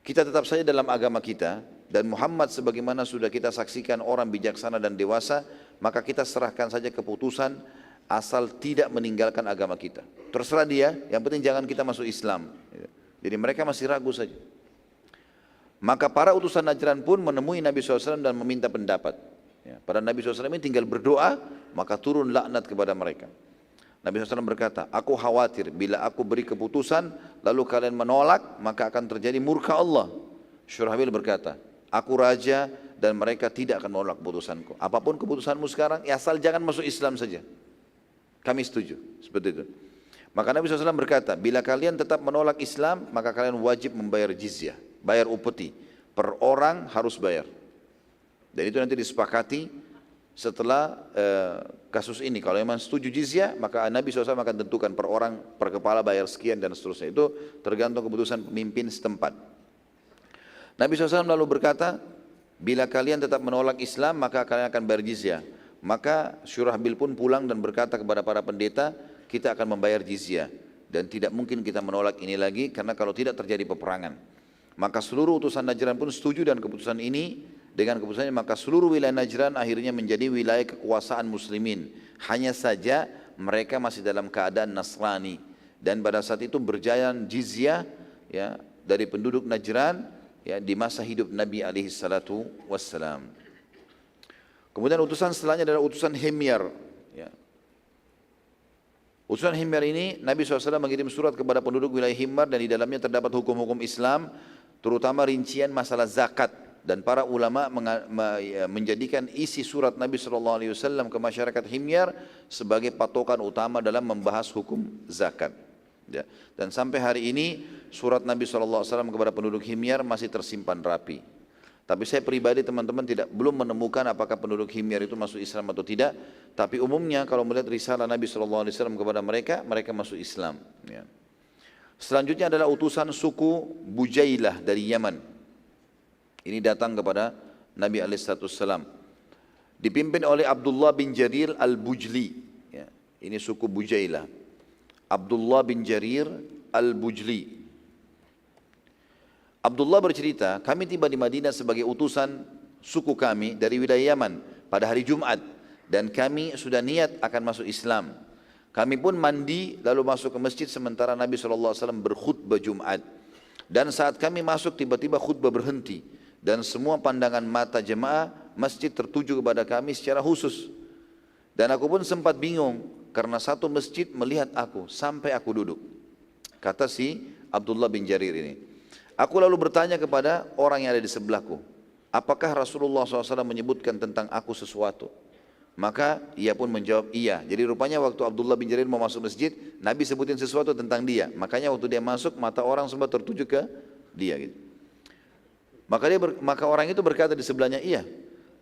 Kita tetap saja dalam agama kita dan Muhammad sebagaimana sudah kita saksikan orang bijaksana dan dewasa, maka kita serahkan saja keputusan asal tidak meninggalkan agama kita. Terserah dia, yang penting jangan kita masuk Islam. Jadi mereka masih ragu saja. Maka para utusan Najran pun menemui Nabi SAW dan meminta pendapat. Ya, pada Nabi SAW ini tinggal berdoa, maka turun laknat kepada mereka. Nabi SAW berkata, aku khawatir bila aku beri keputusan, lalu kalian menolak, maka akan terjadi murka Allah. Syurahbil berkata, aku raja dan mereka tidak akan menolak keputusanku. Apapun keputusanmu sekarang, ya asal jangan masuk Islam saja. Kami setuju, seperti itu. Maka Nabi SAW berkata, bila kalian tetap menolak Islam, maka kalian wajib membayar jizyah. Bayar upeti, per orang harus bayar. Dan itu nanti disepakati setelah kasus ini. Kalau memang setuju jizyah, maka Nabi SAW akan tentukan per orang, per kepala bayar sekian dan seterusnya. Itu tergantung keputusan pemimpin setempat. Nabi SAW lalu berkata, bila kalian tetap menolak Islam, maka kalian akan bayar jizyah. Maka Syurahbil pun pulang dan berkata kepada para pendeta, kita akan membayar jizyah. Dan tidak mungkin kita menolak ini lagi, karena kalau tidak terjadi peperangan. Maka seluruh utusan Najran pun setuju dengan keputusan ini. Dengan keputusannya maka seluruh wilayah Najran akhirnya menjadi wilayah kekuasaan muslimin. Hanya saja mereka masih dalam keadaan Nasrani. Dan pada saat itu berjalan jizyah, ya, dari penduduk Najran, ya, di masa hidup Nabi SAW. Kemudian utusan setelahnya adalah utusan Himyar, ya. Utusan Himyar ini Nabi SAW mengirim surat kepada penduduk wilayah Himyar dan di dalamnya terdapat hukum-hukum Islam, terutama rincian masalah zakat. Dan para ulama menjadikan isi surat Nabi SAW ke masyarakat Himyar sebagai patokan utama dalam membahas hukum zakat. Ya. Dan sampai hari ini surat Nabi SAW kepada penduduk Himyar masih tersimpan rapi. Tapi saya pribadi teman-teman belum menemukan apakah penduduk Himyar itu masuk Islam atau tidak. Tapi umumnya kalau melihat risalah Nabi SAW kepada mereka, mereka masuk Islam. Ya. Selanjutnya adalah utusan suku Bujailah dari Yaman. Ini datang kepada Nabi SAW. Dipimpin oleh Abdullah bin Jarir al-Bujli. Ya. Ini suku Bujailah. Abdullah bin Jarir al-Bujli. Abdullah bercerita, kami tiba di Madinah sebagai utusan suku kami dari wilayah Yaman pada hari Jumat. Dan kami sudah niat akan masuk Islam. Kami pun mandi lalu masuk ke masjid sementara Nabi SAW berkhutbah Jumat. Dan saat kami masuk tiba-tiba khutbah berhenti. dan semua pandangan mata jemaah masjid tertuju kepada kami secara khusus. Dan aku pun sempat bingung karena satu masjid melihat aku sampai aku duduk. Kata si Abdullah bin Jarir ini. Aku lalu bertanya kepada orang yang ada di sebelahku, apakah Rasulullah SAW menyebutkan tentang aku sesuatu? Maka ia pun menjawab iya. Jadi rupanya waktu Abdullah bin Jarir mau masuk masjid, Nabi sebutin sesuatu tentang dia. Makanya waktu dia masuk, mata orang semua tertuju ke dia gitu. Maka orang itu berkata di sebelahnya, iya.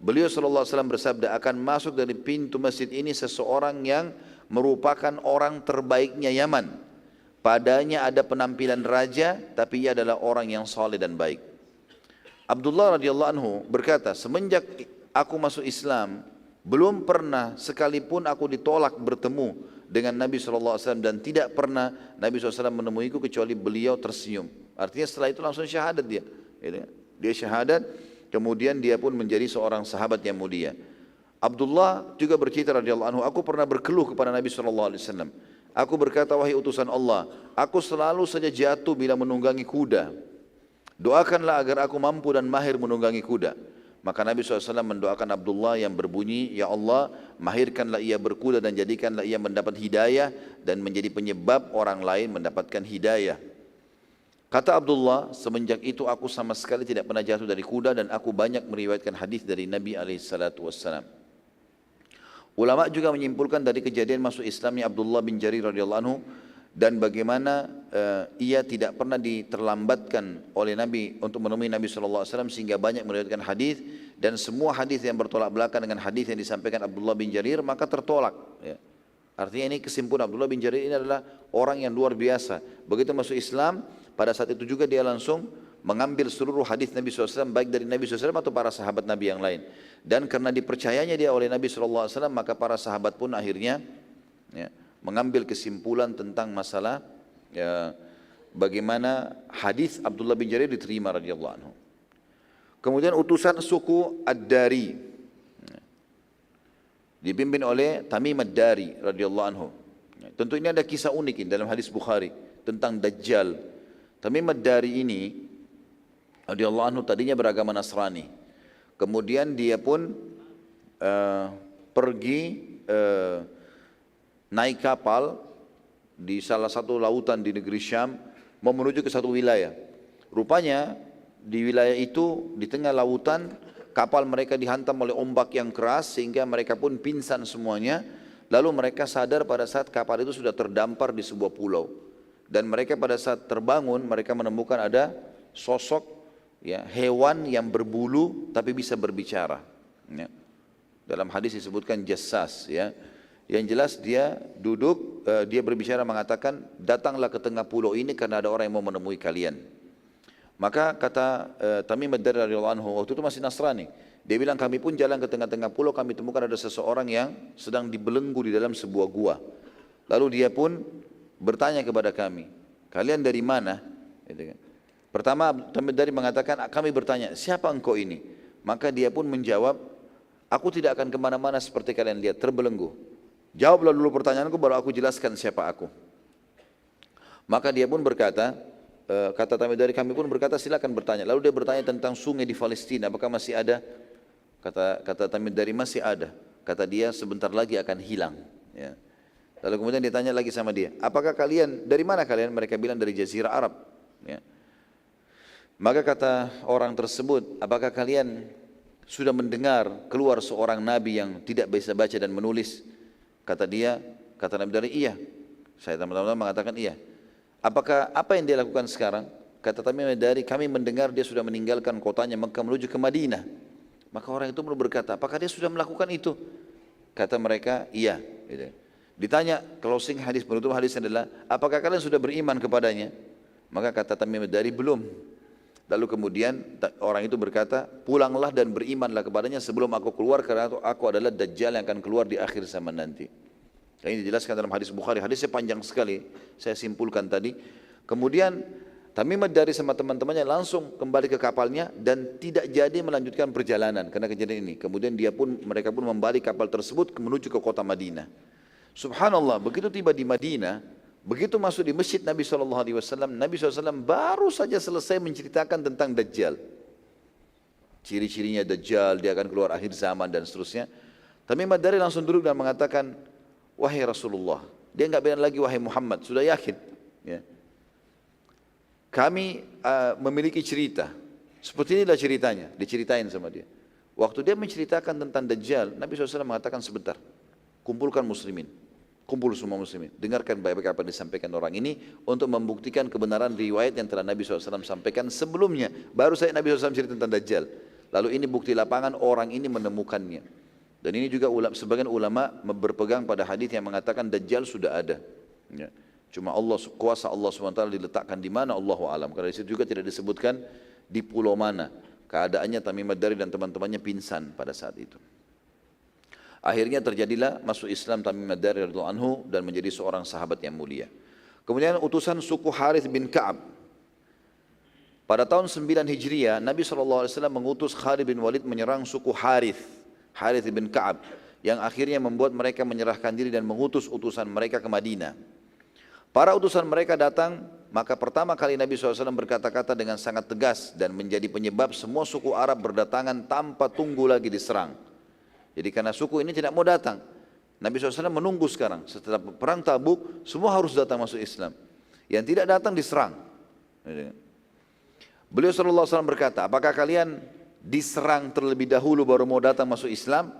Beliau SAW bersabda, akan masuk dari pintu masjid ini seseorang yang merupakan orang terbaiknya Yaman. Padanya ada penampilan raja, tapi ia adalah orang yang saleh dan baik. Abdullah radhiyallahu anhu berkata, semenjak aku masuk Islam, belum pernah sekalipun aku ditolak bertemu dengan Nabi SAW dan tidak pernah Nabi SAW menemuiku kecuali beliau tersenyum. Artinya setelah itu langsung syahadat dia. Dia syahadat, kemudian dia pun menjadi seorang sahabat yang mulia. Abdullah juga bercerita radhiyallahu anhu, aku pernah berkeluh kepada Nabi SAW. Aku berkata, wahai utusan Allah, aku selalu saja jatuh bila menunggangi kuda. Doakanlah agar aku mampu dan mahir menunggangi kuda. Maka Nabi SAW mendoakan Abdullah yang berbunyi, ya Allah, mahirkanlah ia berkuda dan jadikanlah ia mendapat hidayah dan menjadi penyebab orang lain mendapatkan hidayah. Kata Abdullah, semenjak itu aku sama sekali tidak pernah jatuh dari kuda dan aku banyak meriwayatkan hadis dari Nabi SAW. Ulama juga menyimpulkan dari kejadian masuk Islamnya Abdullah bin Jarir radhiyallahu anhu dan bagaimana ia tidak pernah diterlambatkan oleh Nabi untuk menemui Nabi SAW sehingga banyak meriwayatkan hadis, dan semua hadis yang bertolak belakang dengan hadis yang disampaikan Abdullah bin Jarir maka tertolak. Ya. Artinya ini kesimpulan, Abdullah bin Jarir ini adalah orang yang luar biasa. Begitu masuk Islam, pada saat itu juga dia langsung mengambil seluruh hadis Nabi SAW baik dari Nabi SAW atau para sahabat Nabi yang lain. Dan karena dipercayanya dia oleh Nabi SAW, maka para sahabat pun akhirnya ya, mengambil kesimpulan tentang masalah ya, bagaimana hadis Abdullah bin Jarir diterima radhiyallahu anhu. Kemudian utusan suku Ad-Dari dipimpin oleh Tamim Ad-Dari radhiyallahu anhu. Tentu ini ada kisah unik dalam hadis Bukhari tentang Dajjal. Tamim Ad-Dari ini radhiyallahu anhu tadinya beragama Nasrani. Kemudian dia pun pergi naik kapal di salah satu lautan di negeri Syam mau menuju ke satu wilayah. Rupanya di wilayah itu di tengah lautan kapal mereka dihantam oleh ombak yang keras sehingga mereka pun pingsan semuanya. Lalu mereka sadar pada saat kapal itu sudah terdampar di sebuah pulau. Dan mereka pada saat terbangun mereka menemukan ada sosok ya, hewan yang berbulu tapi bisa berbicara. Ya. Dalam hadis disebutkan jassas ya. Yang jelas dia duduk, dia berbicara mengatakan, datanglah ke tengah pulau ini karena ada orang yang mau menemui kalian. Maka kata Tamim Ad-Dari radhiyallahu anhu, waktu itu masih Nasrani. Dia bilang, kami pun jalan ke tengah-tengah pulau, kami temukan ada seseorang yang sedang dibelenggu di dalam sebuah gua. Lalu dia pun bertanya kepada kami, kalian dari mana? Gitu kan. Pertama Tamim Ad-Dari mengatakan, kami bertanya, siapa engkau ini? Maka dia pun menjawab, aku tidak akan kemana-mana seperti kalian lihat, terbelenggu. Jawablah dulu pertanyaanku baru aku jelaskan siapa aku. Maka dia pun berkata, kata Tamim Ad-Dari kami pun berkata silakan bertanya. Lalu dia bertanya tentang sungai di Palestina, apakah masih ada? Kata Tamim Ad-Dari masih ada. Kata dia sebentar lagi akan hilang. Ya. Lalu kemudian ditanya lagi sama dia, apakah kalian dari mana kalian? Mereka bilang dari Jazirah Arab. Ya. Maka kata orang tersebut, apakah kalian sudah mendengar keluar seorang nabi yang tidak bisa baca dan menulis? Kata dia, kata Nabi Dari, iya. Saya teman-teman mengatakan iya. Apa yang dia lakukan sekarang? Kata Tamim Dari, kami mendengar dia sudah meninggalkan kotanya Mekah menuju ke Madinah. Maka orang itu berkata, apakah dia sudah melakukan itu? Kata mereka, iya. Ditanya, closing hadis, penutup hadis adalah, apakah kalian sudah beriman kepadanya? Maka kata Tamim Dari, belum. Lalu kemudian orang itu berkata, pulanglah dan berimanlah kepadanya sebelum aku keluar karena aku adalah Dajjal yang akan keluar di akhir zaman nanti. Ini dijelaskan dalam hadis Bukhari, hadisnya panjang sekali, saya simpulkan tadi. Kemudian Tamim Ad-Dari sama teman-temannya langsung kembali ke kapalnya dan tidak jadi melanjutkan perjalanan karena kejadian ini. Kemudian mereka pun membalik kapal tersebut menuju ke kota Madinah. Subhanallah, begitu tiba di Madinah, begitu masuk di masjid Nabi SAW, Nabi SAW baru saja selesai menceritakan tentang Dajjal. ciri-cirinya Dajjal, dia akan keluar akhir zaman dan seterusnya. Tamim ad-Dari langsung duduk dan mengatakan, wahai Rasulullah, dia enggak bilang lagi wahai Muhammad, sudah yakin. Ya. Kami memiliki cerita, seperti inilah ceritanya, diceritain sama dia. Waktu dia menceritakan tentang Dajjal, Nabi SAW mengatakan sebentar, kumpulkan muslimin, kumpul semua muslimin, dengarkan baik-baik apa yang disampaikan orang ini untuk membuktikan kebenaran riwayat yang telah Nabi SAW sampaikan sebelumnya. Baru saya Nabi SAW cerita tentang Dajjal, lalu ini bukti lapangan orang ini menemukannya. Dan ini juga sebagian ulama berpegang pada hadis yang mengatakan Dajjal sudah ada. Ya. Cuma kuasa Allah SWT diletakkan di mana Allahu alam. Karena di situ juga tidak disebutkan di pulau mana. Keadaannya Tamim ad-Dari dan teman-temannya pingsan pada saat itu. Akhirnya terjadilah masuk Islam Tamim ad-Dari radhiyallahu anhu dan menjadi seorang sahabat yang mulia. Kemudian utusan suku Harith bin Ka'ab. Pada tahun 9 Hijriah, Nabi SAW mengutus Khalid bin Walid menyerang suku Harith bin Ka'ab, yang akhirnya membuat mereka menyerahkan diri dan mengutus utusan mereka ke Madinah. Para utusan mereka datang, maka pertama kali Nabi SAW berkata-kata dengan sangat tegas dan menjadi penyebab semua suku Arab berdatangan tanpa tunggu lagi diserang. Jadi karena suku ini tidak mau datang, Nabi SAW menunggu sekarang. Setelah perang Tabuk, semua harus datang masuk Islam. Yang tidak datang diserang. Beliau SAW berkata, apakah kalian diserang terlebih dahulu baru mau datang masuk Islam?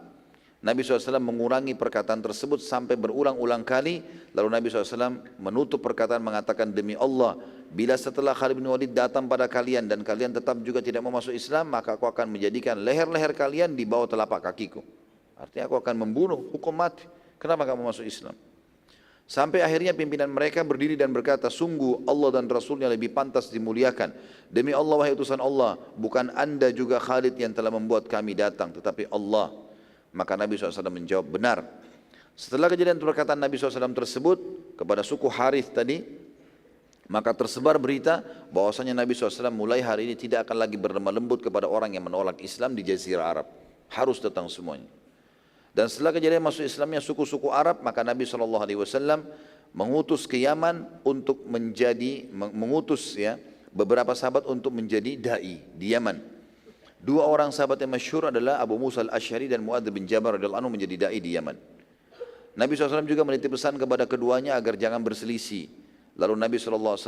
Nabi SAW mengurangi perkataan tersebut sampai berulang-ulang kali. Lalu Nabi SAW menutup perkataan mengatakan, demi Allah, bila setelah Khalid bin Walid datang pada kalian dan kalian tetap juga tidak mau masuk Islam, maka aku akan menjadikan leher-leher kalian di bawah telapak kakiku. Artinya aku akan membunuh, hukum mati. Kenapa kamu masuk Islam? Sampai akhirnya pimpinan mereka berdiri dan berkata, sungguh Allah dan Rasulnya lebih pantas dimuliakan. Demi Allah, wahai utusan Allah, bukan anda juga Khalid yang telah membuat kami datang, tetapi Allah. Maka Nabi SAW menjawab, benar. Setelah kejadian perkataan Nabi SAW tersebut kepada suku Harith tadi, maka tersebar berita bahwasanya Nabi SAW mulai hari ini tidak akan lagi berlemah lembut kepada orang yang menolak Islam di Jazirah Arab. Harus datang semuanya. Dan setelah kejadian masuk Islamnya suku-suku Arab, maka Nabi SAW mengutus ke Yaman untuk mengutus beberapa sahabat untuk menjadi da'i di Yaman. Dua orang sahabat yang masyhur adalah Abu Musa al-Asy'ari dan Mu'adz bin Jabal radhiyallahu anhu menjadi da'i di Yaman. Nabi SAW juga menitip pesan kepada keduanya agar jangan berselisih. Lalu Nabi SAW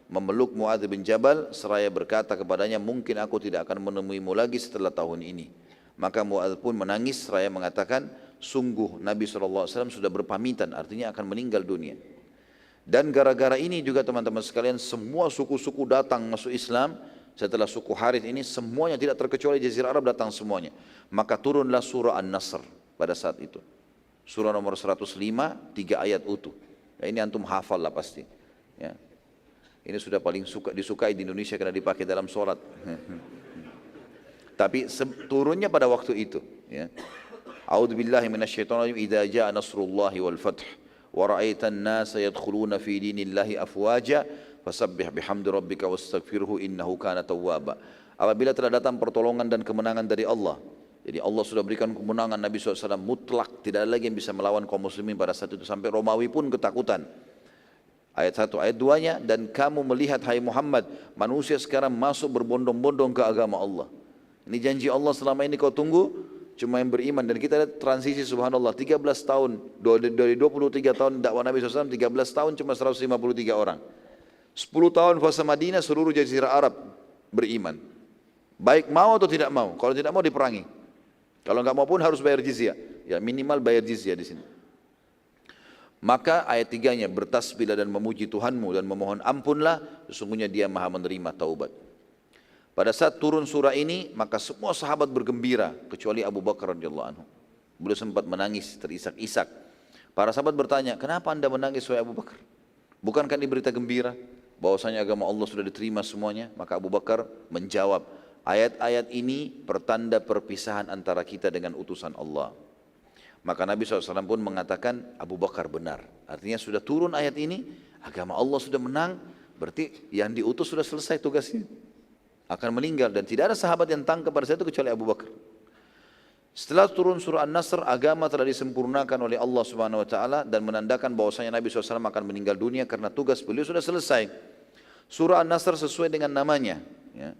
memeluk Mu'adz bin Jabal seraya berkata kepadanya, mungkin aku tidak akan menemuimu lagi setelah tahun ini. Maka Mu'adz pun menangis seraya mengatakan, sungguh Nabi SAW sudah berpamitan, artinya akan meninggal dunia. Dan gara-gara ini juga teman-teman sekalian, semua suku-suku datang masuk Islam. Setelah suku Harith ini semuanya tidak terkecuali Jazirah Arab datang semuanya. Maka turunlah surah An-Nasr pada saat itu. Surah nomor 105, 3 ayat utuh. Ya, ini antum hafal lah pasti. Ya. Ini sudah paling disukai di Indonesia karena dipakai dalam sholat. Tapi turunnya pada waktu itu. Ya. A'udzubillahi minasyaitonirrajim. Idza jaa nasrullahi wal fath wa ra'aitan nasa yadkhuluna fi dinillahi afwaja fasabbih bihamdi rabbika wastaghfirhu innahu kana tawwaba. Apabila telah datang pertolongan dan kemenangan dari Allah, jadi Allah sudah berikan kemenangan, Nabi SAW mutlak, tidak ada lagi yang bisa melawan kaum muslimin pada saat itu, sampai Romawi pun ketakutan. Ayat 1, ayat 2-nya, dan kamu melihat hai Muhammad, manusia sekarang masuk berbondong-bondong ke agama Allah. Ini janji Allah selama ini kau tunggu, cuma yang beriman. Dan kita lihat transisi subhanallah, 13 tahun, dari 23 tahun dakwah Nabi SAW, 13 tahun cuma 153 orang. 10 tahun fase Madinah seluruh Jazirah Arab beriman. Baik mau atau tidak mau. Kalau tidak mau diperangi. Kalau enggak mau pun harus bayar jizyah. Ya minimal bayar jizyah di sini. Maka ayat 3-nya, bertasbihlah dan memuji Tuhanmu dan memohon ampunlah, sesungguhnya Dia Maha menerima taubat. Pada saat turun surah ini, maka semua sahabat bergembira kecuali Abu Bakar radhiyallahu anhu. Beliau sempat menangis terisak-isak. Para sahabat bertanya, kenapa anda menangis wahai Abu Bakar? Bukankah ini berita gembira bahwasanya agama Allah sudah diterima semuanya? Maka Abu Bakar menjawab, ayat-ayat ini pertanda perpisahan antara kita dengan utusan Allah. Maka Nabi SAW pun mengatakan, Abu Bakar benar. Artinya sudah turun ayat ini, agama Allah sudah menang, berarti yang diutus sudah selesai tugasnya. Akan meninggal, dan tidak ada sahabat yang tangkap pada saat itu kecuali Abu Bakar. Setelah turun surah An-Nasr, agama telah disempurnakan oleh Allah Subhanahu wa taala dan menandakan bahwasanya Nabi SAW akan meninggal dunia karena tugas beliau sudah selesai. Surah An-Nasr sesuai dengan namanya, ya.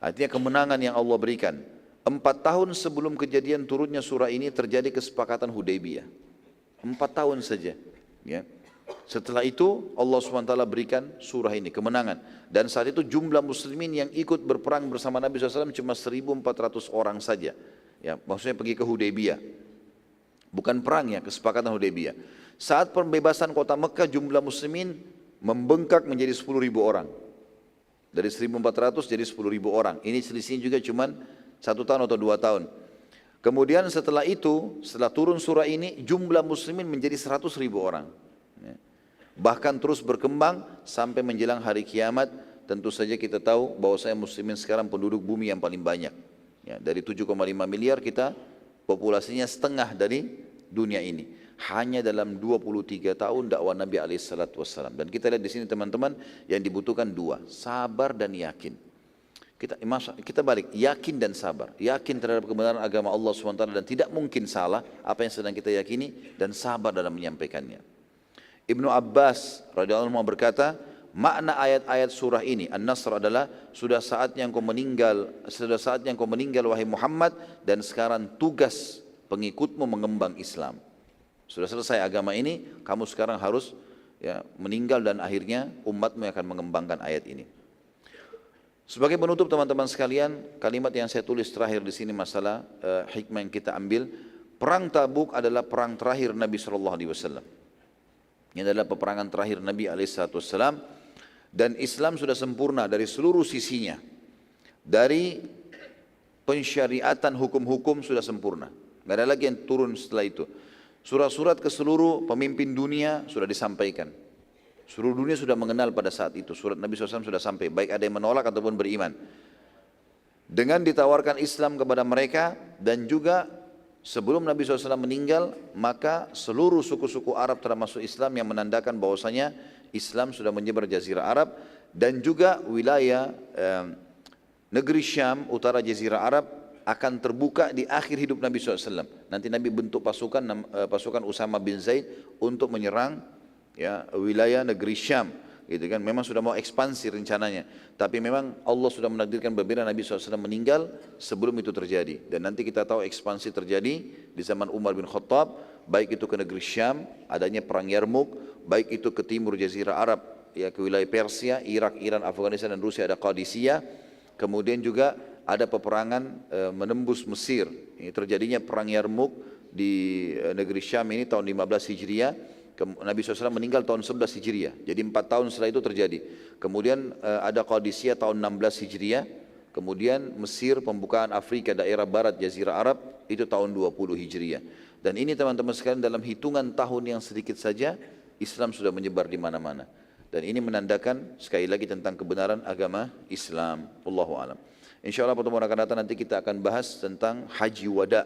Artinya kemenangan yang Allah berikan. 4 tahun sebelum kejadian turunnya surah ini terjadi kesepakatan Hudaybiyah. 4 tahun saja. Ya. Setelah itu Allah SWT berikan surah ini, kemenangan. Dan saat itu jumlah muslimin yang ikut berperang bersama Nabi SAW cuma 1.400 orang saja. Ya, maksudnya pergi ke Hudaybiyah. Bukan perang ya, kesepakatan Hudaybiyah. Saat pembebasan kota Mekah jumlah muslimin membengkak menjadi 10.000 orang. Dari 1.400 jadi 10.000 orang. Ini selisihnya juga cuma 1 tahun atau 2 tahun. Kemudian setelah itu, setelah turun surah ini, jumlah muslimin menjadi 100.000 orang. Bahkan terus berkembang sampai menjelang hari kiamat. Tentu saja kita tahu bahwa muslimin sekarang penduduk bumi yang paling banyak. Ya, dari 7,5 miliar kita populasinya setengah dari dunia ini. Hanya dalam 23 tahun dakwah Nabi SAW. Dan kita lihat di sini teman-teman yang dibutuhkan 2, sabar dan yakin. Kita balik, yakin dan sabar. Yakin terhadap kebenaran agama Allah SWT dan tidak mungkin salah apa yang sedang kita yakini, dan sabar dalam menyampaikannya. Ibnu Abbas radhiyallahu anhu berkata, makna ayat-ayat surah ini An-Nasr adalah sudah saatnya engkau meninggal wahai Muhammad, dan sekarang tugas pengikutmu mengembang Islam. Sudah selesai agama ini, kamu sekarang harus meninggal dan akhirnya umatmu yang akan mengembangkan ayat ini. Sebagai penutup teman-teman sekalian, kalimat yang saya tulis terakhir di sini masalah hikmah yang kita ambil. Perang Tabuk adalah perang terakhir Nabi SAW. Ini adalah peperangan terakhir Nabi SAW. Dan Islam sudah sempurna dari seluruh sisinya. Dari pensyariatan hukum-hukum sudah sempurna. Tidak ada lagi yang turun setelah itu. Surat-surat ke seluruh pemimpin dunia sudah disampaikan. Seluruh dunia sudah mengenal pada saat itu. Surat Nabi SAW sudah sampai, baik ada yang menolak ataupun beriman. Dengan ditawarkan Islam kepada mereka, dan juga sebelum Nabi SAW meninggal, maka seluruh suku-suku Arab telah masuk Islam, yang menandakan bahwasanya Islam sudah menyebar jazirah Arab. Dan juga wilayah negeri Syam, utara jazirah Arab, akan terbuka di akhir hidup Nabi SAW. Nanti Nabi bentuk pasukan Usama bin Zaid untuk menyerang wilayah negeri Syam. Gitu kan. Memang sudah mau ekspansi rencananya. Tapi memang Allah sudah menakdirkan berbeda Nabi SAW meninggal sebelum itu terjadi. Dan nanti kita tahu ekspansi terjadi di zaman Umar bin Khattab. Baik itu ke negeri Syam, adanya perang Yarmuk. Baik itu ke timur jazirah Arab, ke wilayah Persia, Irak, Iran, Afghanistan dan Rusia ada Qadisiyah. Kemudian juga ada peperangan menembus Mesir. Ini terjadinya perang Yarmuk di negeri Syam ini tahun 15 Hijriah. Nabi SAW meninggal tahun 11 Hijriah. Jadi 4 tahun setelah itu terjadi. Kemudian ada Qadisiyah tahun 16 Hijriah. Kemudian Mesir, pembukaan Afrika daerah barat Jazirah Arab itu tahun 20 Hijriah. Dan ini teman-teman sekalian dalam hitungan tahun yang sedikit saja Islam sudah menyebar di mana-mana. Dan ini menandakan sekali lagi tentang kebenaran agama Islam. Wallahu a'lam. InsyaAllah pertemuan akan datang nanti kita akan bahas tentang haji wada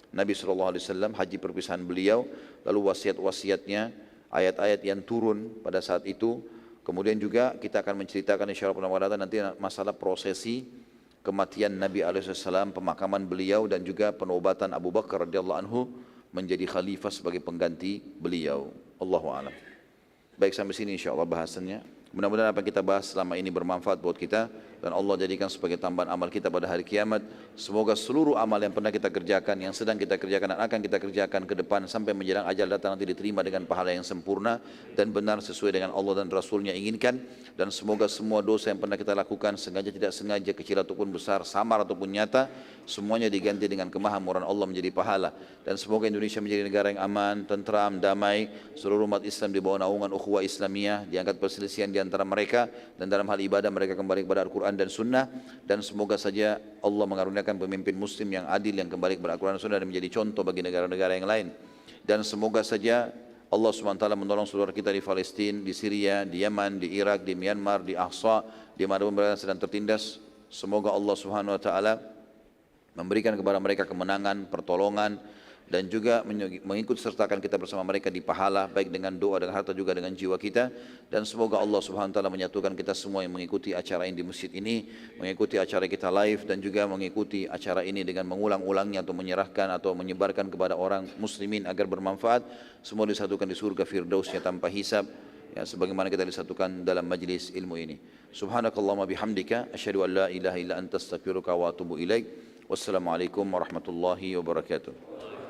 Nabi SAW, haji perpisahan beliau, lalu wasiat-wasiatnya, ayat-ayat yang turun pada saat itu. Kemudian juga kita akan menceritakan insyaAllah pertemuan akan datang nanti masalah prosesi kematian Nabi SAW, pemakaman beliau, dan juga penobatan Abu Bakar radhiyallahu anhu menjadi khalifah sebagai pengganti beliau. Allahu a'lam. Baik, sampai sini insyaAllah bahasannya. Mudah-mudahan apa yang kita bahas selama ini bermanfaat buat kita, dan Allah jadikan sebagai tambahan amal kita pada hari kiamat. Semoga seluruh amal yang pernah kita kerjakan, yang sedang kita kerjakan dan akan kita kerjakan ke depan sampai menjelang ajal datang nanti diterima dengan pahala yang sempurna dan benar sesuai dengan Allah dan Rasulnya inginkan. Dan semoga semua dosa yang pernah kita lakukan, sengaja tidak sengaja, kecil ataupun besar, samar ataupun nyata, semuanya diganti dengan kemahamurahan Allah menjadi pahala. Dan semoga Indonesia menjadi negara yang aman, tentram, damai, seluruh umat Islam di bawah naungan ukhuwah Islamiyah, diangkat perselisihan di antara mereka, dan dalam hal ibadah mereka kembali kepada Al-Quran dan Sunnah. Dan semoga saja Allah mengaruniakan pemimpin muslim yang adil, yang kembali kepada Al-Quran dan Sunnah, dan menjadi contoh bagi negara-negara yang lain. Dan semoga saja Allah SWT menolong saudara kita di Palestina, di Syria, di Yaman, di Irak, di Myanmar, di Ahsa, di mana mereka sedang tertindas. Semoga Allah SWT memberikan kepada mereka kemenangan, pertolongan, dan juga mengikut sertakan kita bersama mereka di pahala, baik dengan doa, dengan harta, juga dengan jiwa kita. Dan semoga Allah Subhanahu wa taala menyatukan kita semua yang mengikuti acara ini di masjid ini, mengikuti acara kita live, dan juga mengikuti acara ini dengan mengulang-ulangnya atau menyerahkan atau menyebarkan kepada orang muslimin agar bermanfaat. Semua disatukan di surga firdausnya tanpa hisab. ya, sebagaimana kita disatukan dalam majlis ilmu ini. Subhanakallahumma bihamdika asyhadu an la ilaha illa anta astaghfiruka wa atubu ilaik. Wassalamualaikum warahmatullahi wabarakatuh.